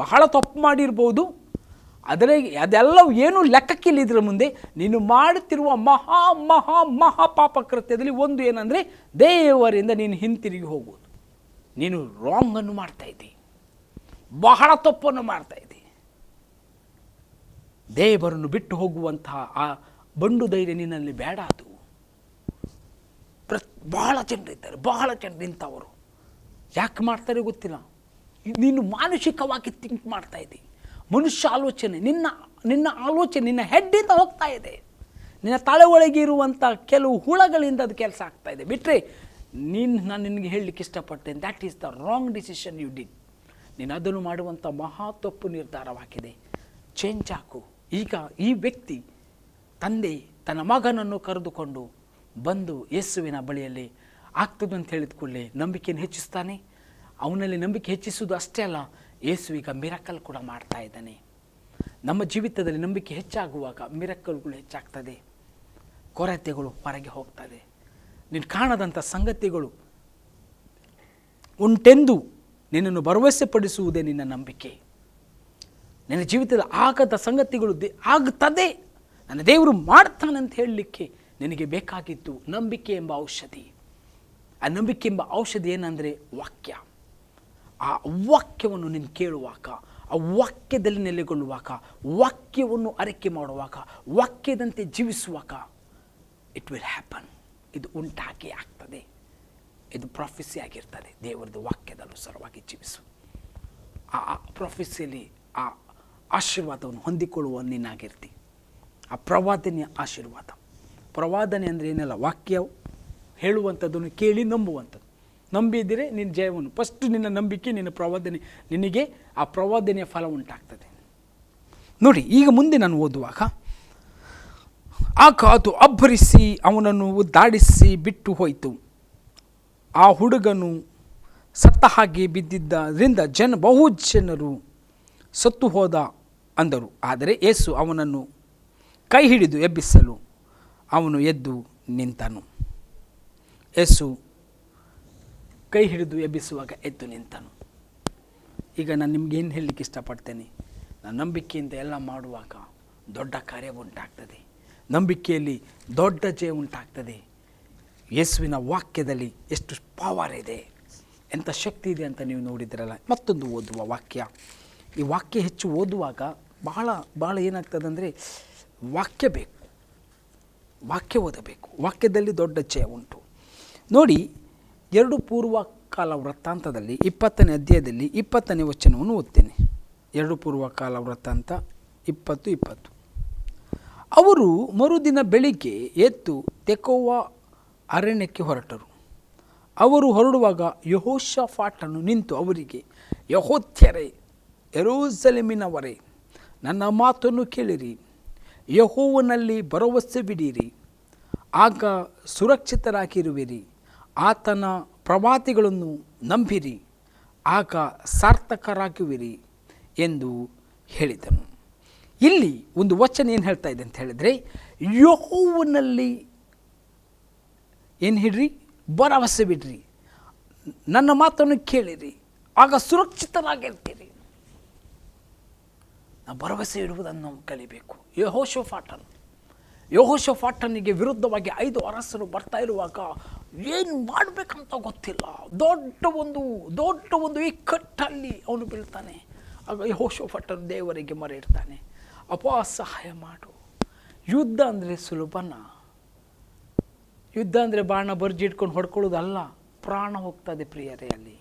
ಬಹಳ ತಪ್ಪು ಮಾಡಿರ್ಬೋದು, ಅದೆಲ್ಲ ಏನು ಲೆಕ್ಕಕ್ಕಿಲ್ಲ. ಇದರ ಮುಂದೆ ನೀನು ಮಾಡುತ್ತಿರುವ ಮಹಾ ಮಹಾ ಮಹಾ ಪಾಪಕೃತ್ಯದಲ್ಲಿ ಒಂದು ಏನಂದರೆ, ದೇವರಿಂದ ನೀನು ಹಿಂತಿರುಗಿ ಹೋಗುವುದು. ನೀನು ರಾಂಗನ್ನು ಮಾಡ್ತಾ ಇದ್ದಿ, ಬಹಳ ತಪ್ಪನ್ನು ಮಾಡ್ತಾ ಇದ್ದಿ. ದೇವರನ್ನು ಬಿಟ್ಟು ಹೋಗುವಂತಹ ಆ ಬಂಡು ಧೈರ್ಯ ನಿನ್ನಲ್ಲಿ ಬೇಡ. ಅದು ಬಹಳ ಜನರಿದ್ದಾರೆ, ಬಹಳ ಜನರು ಇಂಥವರು ಯಾಕೆ ಮಾಡ್ತಾರೆ ಗೊತ್ತಿಲ್ಲ. ನೀನು ಮಾನಸಿಕವಾಗಿ ಥಿಂಕ್ ಮಾಡ್ತಾ ಇದ್ದಿ. ಮನುಷ್ಯ ಆಲೋಚನೆ, ನಿನ್ನ ಆಲೋಚನೆ ನಿನ್ನ ಹೆಡ್ಡಿಂದ ಹೋಗ್ತಾ ಇದೆ. ನಿನ್ನ ತಲೆ ಒಳಗೆ ಇರುವಂಥ ಕೆಲವು ಹುಳಗಳಿಂದ ಅದು ಕೆಲಸ ಆಗ್ತಾ ಇದೆ. ಬಿಟ್ಟರೆ ನಾನು ನಿನಗೆ ಹೇಳಲಿಕ್ಕೆ ಇಷ್ಟಪಡ್ತೇನೆ, that is the wrong decision you did. ನೀನು ಅದನ್ನು ಮಾಡುವಂಥ ಮಹಾ ತಪ್ಪು ನಿರ್ಧಾರವಾಗಿದೆ. ಚೇಂಜ್ ಹಾಕು. ಈಗ ಈ ವ್ಯಕ್ತಿ ತಂದೆ ತನ್ನ ಮಗನನ್ನು ಕರೆದುಕೊಂಡು ಬಂದು ಯೇಸುವಿನ ಬಳಿಯಲ್ಲಿ ಆಗ್ತದೆ ಅಂತ ಹೇಳಿದ ಕೂಡಲೇ ನಂಬಿಕೆಯನ್ನು ಹೆಚ್ಚಿಸ್ತಾನೆ. ಅವನಲ್ಲಿ ನಂಬಿಕೆ ಹೆಚ್ಚಿಸುವುದು ಅಷ್ಟೇ ಅಲ್ಲ, ಯೇಸು ಈಗ ಮಿರಕಲ್ ಕೂಡ ಮಾಡ್ತಾ ಇದ್ದಾನೆ. ನಮ್ಮ ಜೀವಿತದಲ್ಲಿ ನಂಬಿಕೆ ಹೆಚ್ಚಾಗುವಾಗ ಮಿರಕಲ್ಗಳು ಹೆಚ್ಚಾಗ್ತದೆ, ಕೊರತೆಗಳು ಹೊರಗೆ ಹೋಗ್ತದೆ. ನೀನು ಕಾಣದಂಥ ಸಂಗತಿಗಳು ಉಂಟೆಂದು ನಿನ್ನನ್ನು ಭರವಸೆ ಪಡಿಸುವುದೇ ನಿನ್ನ ನಂಬಿಕೆ. ನಿನ್ನ ಜೀವಿತದ ಆಗದ ಸಂಗತಿಗಳು ಆಗುತ್ತದೆ, ನನ್ನ ದೇವರು ಮಾಡ್ತಾನೆ ಅಂತ ಹೇಳಲಿಕ್ಕೆ ನಿನಗೆ ಬೇಕಾಗಿದ್ದು ನಂಬಿಕೆ ಎಂಬ ಔಷಧಿ. ಆ ನಂಬಿಕೆ ಎಂಬ ಔಷಧಿ ಏನಂದರೆ ವಾಕ್ಯ. ಆ ವಾಕ್ಯವನ್ನು ನೀನು ಕೇಳುವಾಗ, ಆ ವಾಕ್ಯದಲ್ಲಿ ನೆಲೆಗೊಳ್ಳುವಾಗ, ವಾಕ್ಯವನ್ನು ಅರಿಕೆ ಮಾಡುವಾಗ, ವಾಕ್ಯದಂತೆ ಜೀವಿಸುವಾಗ ಇಟ್ ವಿಲ್ ಹ್ಯಾಪನ್. ಇದು ಉಂಟಾಗಿ ಆಗ್ತದೆ. ಇದು ಪ್ರಾಫೆಸಿ ಆಗಿರ್ತದೆ. ದೇವರದು ವಾಕ್ಯದ ಅನುಸಾರವಾಗಿ ಜೀವಿಸು. ಆ ಪ್ರಾಫೆಸಿಯಲ್ಲಿ ಆ ಆಶೀರ್ವಾದವನ್ನು ಹೊಂದಿಕೊಳ್ಳುವ ನೀನಾಗಿರ್ತಿ. ಆ ಪ್ರವಾದನೆಯ ಆಶೀರ್ವಾದ. ಪ್ರವಾದನೆ ಅಂದರೆ ಏನೆಲ್ಲ, ವಾಕ್ಯ ಹೇಳುವಂಥದ್ದನ್ನು ಕೇಳಿ ನಂಬುವಂಥದ್ದು. ನಂಬಿದರೆ ನಿನ್ನ ಜಯವನ್ನು, ಫಸ್ಟ್ ನಿನ್ನ ನಂಬಿಕೆ, ನಿನ್ನ ಪ್ರವಾದನೆ, ನಿನಗೆ ಆ ಪ್ರವಾದನೆಯ ಫಲ ಉಂಟಾಗ್ತದೆ. ನೋಡಿ, ಈಗ ಮುಂದೆ ನಾನು ಓದುವಾಗ, ಆಗ ಅದು ಅಬ್ಬರಿಸಿ ಅವನನ್ನು ದಾಡಿಸಿ ಬಿಟ್ಟು ಹೋಯಿತು. ಆ ಹುಡುಗನು ಸತ್ತ ಹಾಗೆ ಬಿದ್ದಿದ್ದರಿಂದ ಬಹು ಜನರು ಸತ್ತು ಹೋದ ಅಂದರು. ಆದರೆ ಯೇಸು ಅವನನ್ನು ಕೈ ಹಿಡಿದು ಎಬ್ಬಿಸಲು ಅವನು ಎದ್ದು ನಿಂತನು. ಯೇಸು ಕೈ ಹಿಡಿದು ಎಬ್ಬಿಸುವಾಗ ಎದ್ದು ನಿಂತನು. ಈಗ ನಾನು ನಿಮಗೇನು ಹೇಳಲಿಕ್ಕೆ ಇಷ್ಟಪಡ್ತೇನೆ, ನಾನು ನಂಬಿಕೆಯಿಂದ ಎಲ್ಲ ಮಾಡುವಾಗ ದೊಡ್ಡ ಕಾರ್ಯ ಉಂಟಾಗ್ತದೆ. ನಂಬಿಕೆಯಲ್ಲಿ ದೊಡ್ಡ ಜಯ ಉಂಟಾಗ್ತದೆ. ಯೇಸುವಿನ ವಾಕ್ಯದಲ್ಲಿ ಎಷ್ಟು ಪವರ್ ಇದೆ, ಎಂಥ ಶಕ್ತಿ ಇದೆ ಅಂತ ನೀವು ನೋಡಿದ್ರಲ್ಲ. ಮತ್ತೊಂದು ಓದುವ ವಾಕ್ಯ. ಈ ವಾಕ್ಯ ಹೆಚ್ಚು ಓದುವಾಗ ಭಾಳ ಏನಾಗ್ತದೆ ಅಂದರೆ, ವಾಕ್ಯ ಬೇಕು, ವಾಕ್ಯ ಓದಬೇಕು. ವಾಕ್ಯದಲ್ಲಿ ದೊಡ್ಡ ಜಯ ಉಂಟು. ನೋಡಿ, 2 ಪೂರ್ವಕಾಲ ವೃತ್ತಾಂತದಲ್ಲಿ 20ನೇ ಅಧ್ಯಾಯದಲ್ಲಿ 20ನೇ ವಚನವನ್ನು ಓದ್ತೇನೆ. 2 ಪೂರ್ವಕಾಲ ವೃತ್ತಾಂತ 20:20. ಅವರು ಮರುದಿನ ಬೆಳಿಗ್ಗೆ ಎದ್ದು ತೆಕೋವ ಅರಣ್ಯಕ್ಕೆ ಹೊರಟರು. ಅವರು ಹೊರಡುವಾಗ ಯೆಹೋಷಾಫಾಟನು ನಿಂತು ಅವರಿಗೆ, ಯೆಹೂದ್ಯರೇ, ಯೆರೂಸಲೇಮಿನವರೇ, ನನ್ನ ಮಾತನ್ನು ಕೇಳಿರಿ. ಯೆಹೋವನಲ್ಲಿ ಭರವಸೆ ಬಿಡಿರಿ, ಆಗ ಸುರಕ್ಷಿತರಾಗಿರುವಿರಿ. ಆತನ ಪ್ರವಾದಿಗಳನ್ನು ನಂಬಿರಿ, ಆಗ ಸಾರ್ಥಕರಾಗುವಿರಿ ಎಂದು ಹೇಳಿದನು. ಇಲ್ಲಿ ಒಂದು ವಚನ ಏನು ಹೇಳ್ತಾ ಇದೆ ಅಂತ ಹೇಳಿದರೆ, ಯೆಹೋವನಲ್ಲಿ ಏನು ಹಿಡ್ರಿ, ಭರವಸೆ ಬಿಡ್ರಿ, ನನ್ನ ಮಾತನ್ನು ಕೇಳಿರಿ, ಆಗ ಸುರಕ್ಷಿತರಾಗಿರ್ತೀರಿ. ನಾವು ಭರವಸೆ ಇಡುವುದನ್ನು ನಾವು ಕಲಿಬೇಕು. ಯೆಹೋಷಾಫಾಟನಿಗೆ ವಿರುದ್ಧವಾಗಿ 5 ಅರಸರು ಬರ್ತಾ ಇರುವಾಗ ಏನು ಮಾಡಬೇಕಂತ ಗೊತ್ತಿಲ್ಲ. ದೊಡ್ಡ ಒಂದು ಇಕ್ಕಟ್ಟಲ್ಲಿ ಅವನು ಬೀಳ್ತಾನೆ. ಆಗ ಯೆಹೋಷಾಫಾಟನು ದೇವರಿಗೆ ಮೊರೆ ಇಡ್ತಾನೆ, ಅಪ್ಪ ಸಹಾಯ ಮಾಡು. ಯುದ್ಧ ಅಂದರೆ ಸುಲಭನ? ಯುದ್ಧ ಅಂದರೆ ಬಾಣ ಬರ್ಜಿ ಇಟ್ಕೊಂಡು ಹೊಡ್ಕೊಳ್ಳೋದಲ್ಲ, ಪ್ರಾಣ ಹೋಗ್ತದೆ ಪ್ರಿಯರೇ. ಅಲ್ಲಿ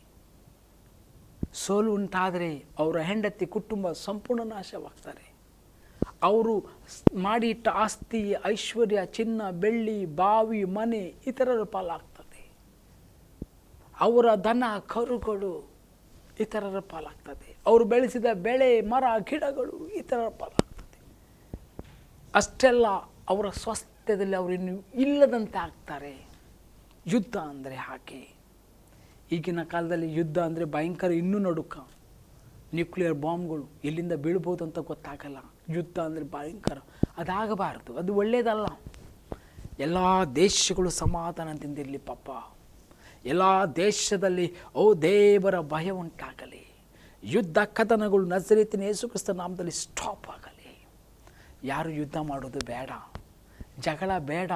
ಸೋಲು ಉಂಟಾದರೆ ಅವರ ಹೆಂಡತಿ ಕುಟುಂಬ ಸಂಪೂರ್ಣ ನಾಶವಾಗ್ತಾರೆ. ಅವರು ಮಾಡಿ ಇಟ್ಟ ಆಸ್ತಿ, ಐಶ್ವರ್ಯ, ಚಿನ್ನ, ಬೆಳ್ಳಿ, ಬಾವಿ, ಮನೆ ಇತರರ ಪಾಲಾಗ್ತದೆ. ಅವರ ದನ ಕರುಗಳು ಇತರರ ಪಾಲಾಗ್ತದೆ. ಅವರು ಬೆಳೆಸಿದ ಬೆಳೆ, ಮರ, ಗಿಡಗಳು ಇತರರ ಪಾಲಾಗ್ತದೆ. ಅಷ್ಟೆಲ್ಲ ಅವರ ಸ್ವಾಸ್ಥ್ಯದಲ್ಲಿ ಅವರು ಇನ್ನು ಇಲ್ಲದಂತೆ ಆಗ್ತಾರೆ. ಯುದ್ಧ ಅಂದರೆ ಹಾಗೆ. ಈಗಿನ ಕಾಲದಲ್ಲಿ ಯುದ್ಧ ಅಂದರೆ ಭಯಂಕರ, ಇನ್ನೂ ನಡುಕ. ನ್ಯೂಕ್ಲಿಯರ್ ಬಾಂಬ್ಗಳು ಎಲ್ಲಿಂದ ಬೀಳ್ಬೋದು ಅಂತ ಗೊತ್ತಾಗಲ್ಲ. ಯುದ್ಧ ಅಂದರೆ ಭಯಂಕರ. ಅದಾಗಬಾರ್ದು, ಅದು ಒಳ್ಳೆಯದಲ್ಲ. ಎಲ್ಲ ದೇಶಗಳು ಸಮಾಧಾನದಿಂದಿರಲಿ ಪಾಪ. ಎಲ್ಲ ದೇಶದಲ್ಲಿ ದೇವರ ಭಯ ಉಂಟಾಗಲಿ. ಯುದ್ಧ ಕದನಗಳು ನಜರೇತಿನ ಯೇಸು ಕ್ರಿಸ್ತ ನಾಮದಲ್ಲಿ ಸ್ಟಾಪ್ ಆಗಲಿ. ಯಾರು ಯುದ್ಧ ಮಾಡೋದು ಬೇಡ, ಜಗಳ ಬೇಡ.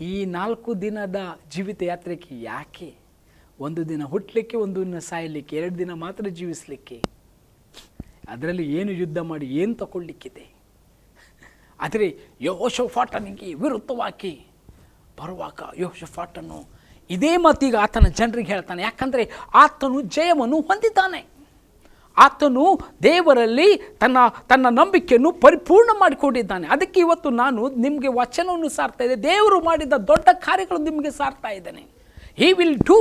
ಈ 4 ದಿನದ ಜೀವಿತ ಯಾತ್ರೆಗೆ ಯಾಕೆ? 1 ದಿನ ಹುಟ್ಟಲಿಕ್ಕೆ, 1 ದಿನ ಸಾಯಲಿಕ್ಕೆ, 2 ದಿನ ಮಾತ್ರ ಜೀವಿಸಲಿಕ್ಕೆ. ಅದರಲ್ಲಿ ಏನು ಯುದ್ಧ ಮಾಡಿ ಏನು ತಗೊಳ್ಳಿಕ್ಕಿದೆ? ಆದರೆ ಯೆಹೋಷಾಫಾಟನಿಗೆ ವಿರುದ್ಧವಾಗಿ ಬರುವಾಗ ಯೆಹೋಷಾಫಾಟನು ಇದೇ ಮಾತೀಗ ಆತನ ಜನರಿಗೆ ಹೇಳ್ತಾನೆ. ಯಾಕಂದರೆ ಆತನು ಜಯವನ್ನು ಹೊಂದಿದ್ದಾನೆ. ಆತನು ದೇವರಲ್ಲಿ ತನ್ನ ನಂಬಿಕೆಯನ್ನು ಪರಿಪೂರ್ಣ ಮಾಡಿಕೊಂಡಿದ್ದಾನೆ. ಅದಕ್ಕೆ ಇವತ್ತು ನಾನು ನಿಮಗೆ ವಚನವನ್ನು ಸಾರ್ತಾ ಇದ್ದೆ. ದೇವರು ಮಾಡಿದ ದೊಡ್ಡ ಕಾರ್ಯಗಳು ನಿಮಗೆ ಸಾರ್ತಾ ಇದ್ದಾನೆ. He will do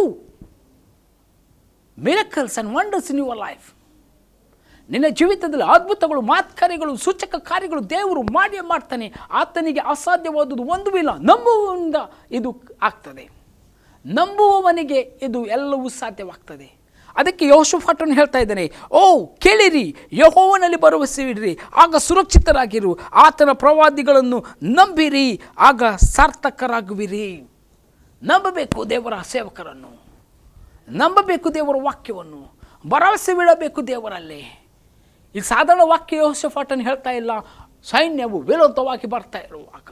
miracles and wonders in your life. ನಿನ್ನ ಜೀವಿತದಲ್ಲಿ ಅದ್ಭುತಗಳು, ಮಾತ್ಕಾರ್ಯಗಳು, ಸೂಚಕ ಕಾರ್ಯಗಳು ದೇವರು ಮಾಡಿಯೇ ಮಾಡ್ತಾನೆ. ಆತನಿಗೆ ಅಸಾಧ್ಯವಾದುದು ಒಂದೂ ಇಲ್ಲ. ನಂಬುವವನಿಂದ ಇದು ಆಗ್ತದೆ. ನಂಬುವವನಿಗೆ ಇದು ಎಲ್ಲವೂ ಸಾಧ್ಯವಾಗ್ತದೆ. ಅದಕ್ಕೆ ಯೆಹೋಷಾಫಾಟನು ಹೇಳ್ತಾ ಇದ್ದಾನೆ, ಓ ಕೇಳಿರಿ, ಯೆಹೋವನಲ್ಲಿ ಭರವಸೆ ಇಡಿರಿ, ಆಗ ಸುರಕ್ಷಿತರಾಗಿರು. ಆತನ ಪ್ರವಾದಿಗಳನ್ನು ನಂಬಿರಿ, ಆಗ ಸಾರ್ಥಕರಾಗುವಿರಿ. ನಂಬಬೇಕು ದೇವರ ಸೇವಕರನ್ನು, ನಂಬಬೇಕು ದೇವರ ವಾಕ್ಯವನ್ನು, ಭರವಸೆ ಬಿಡಬೇಕು ದೇವರಲ್ಲಿ. ಈ ಸಾಧಾರಣ ವಾಕ್ಯ ಯೆಹೋಷಾಫಾಟನು ಹೇಳ್ತಾ ಇಲ್ಲ. ಸೈನ್ಯವು ವಿರೋಧವಾಗಿ ಬರ್ತಾ ಇರುವಾಗ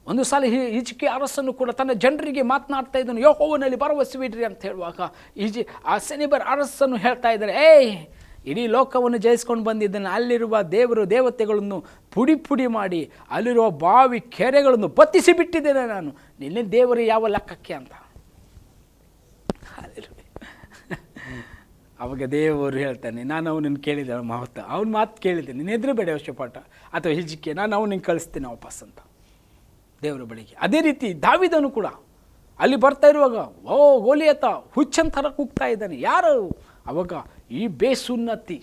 ಒಂದು ಸಲ ಹಿಜ್ಕೀಯ ಅರಸನು ಕೂಡ ತನ್ನ ಜನರಿಗೆ ಮಾತನಾಡ್ತಾ ಇದ್ದನು, ಯೆಹೋವನಲ್ಲಿ ಭರವಸೆ ಬಿಡ್ರಿ ಅಂತ ಹೇಳುವಾಗ ಆ ಸೆನಿಬರ್ ಅರಸನು ಹೇಳ್ತಾ ಇದ್ದಾರೆ, ಇಡೀ ಲೋಕವನ್ನು ಜಯಿಸ್ಕೊಂಡು ಬಂದಿದ್ದಾನೆ. ಅಲ್ಲಿರುವ ದೇವತೆಗಳನ್ನು ಪುಡಿ ಪುಡಿ ಮಾಡಿ ಅಲ್ಲಿರುವ ಬಾವಿ ಕೆರೆಗಳನ್ನು ಬತ್ತಿಸಿ ಬಿಟ್ಟಿದ್ದೇನೆ ನಾನು. ನಿನ್ನೆ ದೇವರು ಯಾವ ಲೆಕ್ಕಕ್ಕೆ ಅಂತ. ಅವಾಗ ದೇವರು ಹೇಳ್ತಾನೆ, ನಾನು ಅವನನ್ನು ಕೇಳಿದೆ, ಅವನ ಮಾತು ಕೇಳಿದೆ, ನೀನು ಹೆದರಬೇಡ ಯೆಹೋಷಾಫಾಟ ಅಥವಾ ಹಿಜ್ಕೀಯ, ನಾನು ಅವನಿಗೆ ಕಳಿಸ್ತೀನಿ ವಾಪಸ್ ಅಂತ ದೇವರ ಬಳಿಗೆ. ಅದೇ ರೀತಿ ದಾವೀದನು ಕೂಡ ಅಲ್ಲಿ ಬರ್ತಾ ಇರುವಾಗ ಗೋಲಿಯತ ಹುಚ್ಚಂತರ ಕೂಗ್ತಾ ಇದ್ದಾನೆ. ಯಾರು? ಅವಾಗ ಈ ಬೇಸುನ್ನತಿ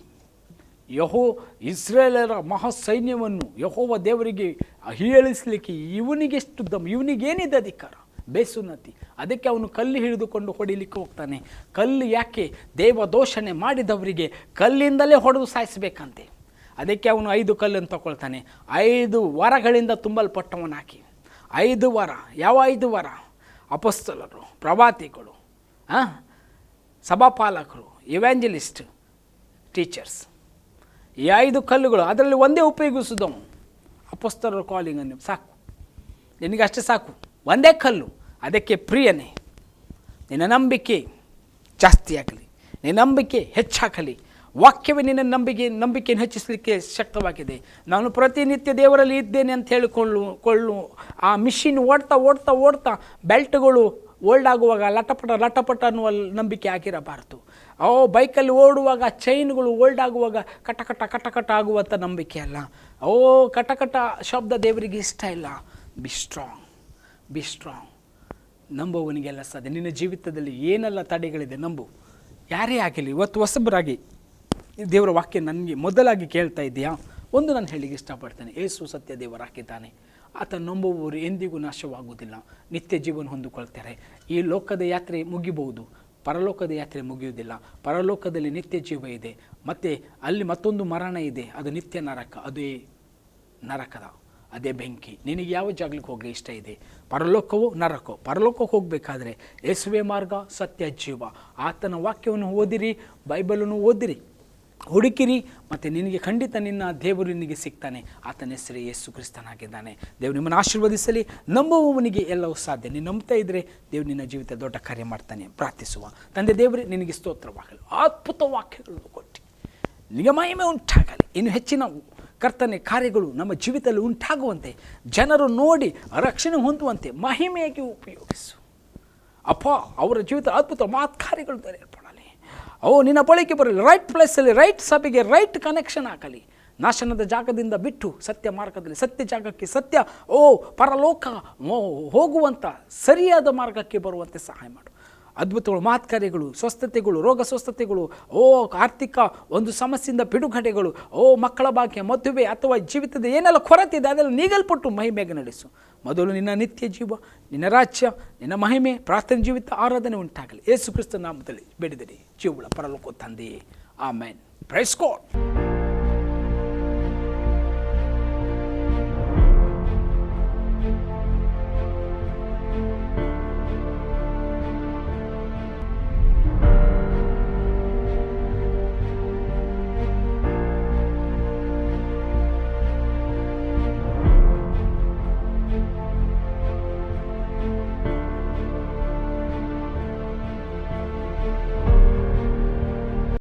ಇಸ್ರೇಲರ ಮಹಾಸೈನ್ಯವನ್ನು ಯೆಹೋವ ದೇವರಿಗೆ ಹೀಳಿಸಲಿಕ್ಕೆ ಇವನಿಗೆಷ್ಟು ದಮ್, ಇವನಿಗೇನಿದೆ ಅಧಿಕಾರ? ಬೇಸುನ್ನತಿ. ಅದಕ್ಕೆ ಅವನು ಕಲ್ಲು ಹಿಡಿದುಕೊಂಡು ಹೊಡಿಲಿಕ್ಕೆ ಹೋಗ್ತಾನೆ. ಕಲ್ಲು ಯಾಕೆ? ದೇವದೋಷಣೆ ಮಾಡಿದವರಿಗೆ ಕಲ್ಲಿಂದಲೇ ಹೊಡೆದು ಸಾಯಿಸಬೇಕಂತೆ. ಅದಕ್ಕೆ ಅವನು 5 ಕಲ್ಲನ್ನು ತಗೊಳ್ತಾನೆ. 5 ವರಗಳಿಂದ ತುಂಬಲ್ಪಟ್ಟವನಾಕಿ. 5 ವರ. ಯಾವ 5 ವರ? ಅಪೊಸ್ತಲರು, ಪ್ರವಾದಿಗಳು, ಸಭಾಪಾಲಕರು, ಇವ್ಯಾಂಜಲಿಸ್ಟ್, ಟೀಚರ್ಸ್. ಈ 5 ಕಲ್ಲುಗಳು. ಅದರಲ್ಲಿ ಒಂದೇ ಉಪಯೋಗಿಸಿದವು ಅಪೊಸ್ತಲರ ಕಾಲಿಂಗನ್ನು. ಸಾಕು, ನಿನಗಷ್ಟೇ ಸಾಕು, ಒಂದೇ ಕಲ್ಲು. ಅದಕ್ಕೆ ಪ್ರಿಯನೇ, ನಿನ್ನ ನಂಬಿಕೆ ಜಾಸ್ತಿ ಆಗಲಿ, ನಿನ್ನ ನಂಬಿಕೆ ಹೆಚ್ಚಾಗಲಿ. ವಾಕ್ಯವೇ ನಿನ್ನ ನಂಬಿಕೆಯನ್ನು ಹೆಚ್ಚಿಸಲಿಕ್ಕೆ ಶಕ್ತವಾಗಿದೆ. ನಾನು ಪ್ರತಿನಿತ್ಯ ದೇವರಲ್ಲಿ ಇದ್ದೇನೆ ಅಂತ ಹೇಳಿಕೊಳ್ಳು ಆ ಮಿಷಿನ್ ಓಡ್ತಾ ಬೆಲ್ಟ್ಗಳು ಓಲ್ಡ್ ಆಗುವಾಗ ಲಟಪಟ ಅನ್ನುವ ನಂಬಿಕೆ ಆಗಿರಬಾರ್ದು. ಬೈಕಲ್ಲಿ ಓಡುವಾಗ ಚೈನ್ಗಳು ಓಲ್ಡ್ ಆಗುವಾಗ ಕಟಕಟ ಆಗುವಂಥ ನಂಬಿಕೆ ಅಲ್ಲ. ಕಟಕಟ ಶಬ್ದ ದೇವರಿಗೆ ಇಷ್ಟ ಇಲ್ಲ. Be strong. ನಂಬುವವನಿಗೆಲ್ಲ ಸಾಧ್ಯ. ನಿನ್ನ ಜೀವಿತದಲ್ಲಿ ಏನೆಲ್ಲ ತಡೆಗಳಿದೆ ನಂಬು. ಯಾರೇ ಆಗಲಿ, ಇವತ್ತು ಹೊಸಬರಾಗಿ ದೇವರ ವಾಕ್ಯ ನನಗೆ ಮೊದಲಾಗಿ ಕೇಳ್ತಾ ಇದೆಯಾ? ಒಂದು ನಾನು ಹೇಳಿಗೆ ಇಷ್ಟಪಡ್ತೇನೆ, ಯೇಸು ಸತ್ಯ ದೇವರಾಗಿದ್ದಾನೆ. ಆತ ನಂಬುವವರು ಎಂದಿಗೂ ನಾಶವಾಗುವುದಿಲ್ಲ, ನಿತ್ಯ ಜೀವನ ಹೊಂದಿಕೊಳ್ತಾರೆ. ಈ ಲೋಕದ ಯಾತ್ರೆ ಮುಗಿಬಹುದು, ಪರಲೋಕದ ಯಾತ್ರೆ ಮುಗಿಯುವುದಿಲ್ಲ. ಪರಲೋಕದಲ್ಲಿ ನಿತ್ಯ ಜೀವ ಇದೆ, ಮತ್ತು ಅಲ್ಲಿ ಮತ್ತೊಂದು ಮರಣ ಇದೆ, ಅದು ನಿತ್ಯ ನರಕ. ಅದೇ ಬೆಂಕಿ. ನಿನಗೆ ಯಾವ ಜಾಗಕ್ಕೆ ಹೋಗಲಿ ಇಷ್ಟ ಇದೆ? ಪರಲೋಕವೋ ನರಕೋ? ಪರಲೋಕಕ್ಕೆ ಹೋಗಬೇಕಾದ್ರೆ ಯೇಸುವೇ ಮಾರ್ಗ, ಸತ್ಯ, ಜೀವ. ಆತನ ವಾಕ್ಯವನ್ನು ಓದಿರಿ, ಬೈಬಲನ್ನು ಓದಿರಿ, ಹುಡುಕಿರಿ, ಮತ್ತು ನಿನಗೆ ಖಂಡಿತ ನಿನ್ನ ದೇವರು ನಿನಗೆ ಸಿಗ್ತಾನೆ. ಆತನ ಹೆಸರೇ ಯೇಸು ಕ್ರಿಸ್ತನಾಗಿದ್ದಾನೆ. ದೇವರು ನಿಮ್ಮನ್ನು ಆಶೀರ್ವದಿಸಲಿ. ನಂಬುವವನಿಗೆ ಎಲ್ಲವೂ ಸಾಧ್ಯ. ನೀನು ನಂಬ್ತಾ ಇದ್ದರೆ ದೇವರು ನಿನ್ನ ಜೀವಿತ ದೊಡ್ಡ ಕಾರ್ಯ ಮಾಡ್ತಾನೆ. ಪ್ರಾರ್ಥಿಸುವ. ತಂದೆ ದೇವರೇ, ನಿನಗೆ ಸ್ತೋತ್ರವಾಗಲಿ. ಅದ್ಭುತ ವಾಕ್ಯಗಳನ್ನು ಕೊಟ್ಟು ನಿನಗೆ ಮಹಿಮೆ ಉಂಟಾಗಲಿ. ಇನ್ನು ಹೆಚ್ಚಿನ ಕರ್ತನೆ ಕಾರ್ಯಗಳು ನಮ್ಮ ಜೀವಿತದಲ್ಲಿ ಉಂಟಾಗುವಂತೆ, ಜನರು ನೋಡಿ ರಕ್ಷಣೆ ಹೊಂದುವಂತೆ ಮಹಿಮೆಯಾಗಿ ಉಪಯೋಗಿಸು ಅಪ್ಪ. ಅವರ ಜೀವಿತ ಅದ್ಭುತ ಕಾರ್ಯಗಳು ಏರ್ಪಡಲಿ. ನಿನ್ನ ಬಳಿಗೆ ಬರಲಿ. ರೈಟ್ ಪ್ಲೇಸಲ್ಲಿ, ರೈಟ್ ಸಭೆಗೆ ರೈಟ್ ಕನೆಕ್ಷನ್ ಆಗಲಿ. ನಾಶನದ ಜಾಗದಿಂದ ಬಿಟ್ಟು ಸತ್ಯ ಮಾರ್ಗದಲ್ಲಿ, ಸತ್ಯ ಜಾಗಕ್ಕೆ, ಸತ್ಯ ಪರಲೋಕ ಹೋಗುವಂಥ ಸರಿಯಾದ ಮಾರ್ಗಕ್ಕೆ ಬರುವಂತೆ ಸಹಾಯ ಮಾಡು. ಅದ್ಭುತಗಳು, ಕಾರ್ಯಗಳು, ಸ್ವಸ್ಥತೆಗಳು, ರೋಗ ಸ್ವಸ್ಥತೆಗಳು, ಆರ್ಥಿಕ ಒಂದು ಸಮಸ್ಯೆಯಿಂದ ಬಿಡುಗಡೆಗಳು, ಮಕ್ಕಳ ಭಾಗ್ಯ, ಮದುವೆ ಅಥವಾ ಜೀವಿತದ ಏನೆಲ್ಲ ಕೊರತೆ ಇದೆ ಅದೆಲ್ಲ ನೀಗಲ್ಪಟ್ಟು ಮಹಿಮೆಗೆ ನಡೆಸು. ಮೊದಲು ನಿನ್ನ ನಿತ್ಯ ಜೀವ, ನಿನ್ನ ರಾಜ್ಯ, ನಿನ್ನ ಮಹಿಮೆ, ಪ್ರಾರ್ಥನೆ ಜೀವಿತ, ಆರಾಧನೆ ಉಂಟಾಗಲಿ. ಯೇಸು ಕ್ರಿಸ್ತನ ನಾಮದಲ್ಲಿ ಬೇಡಿದರೆ ಜೀವಳ ಪರಲೋಕ ತಂದೆಯೇ, ಆಮೆನ್. Praise God.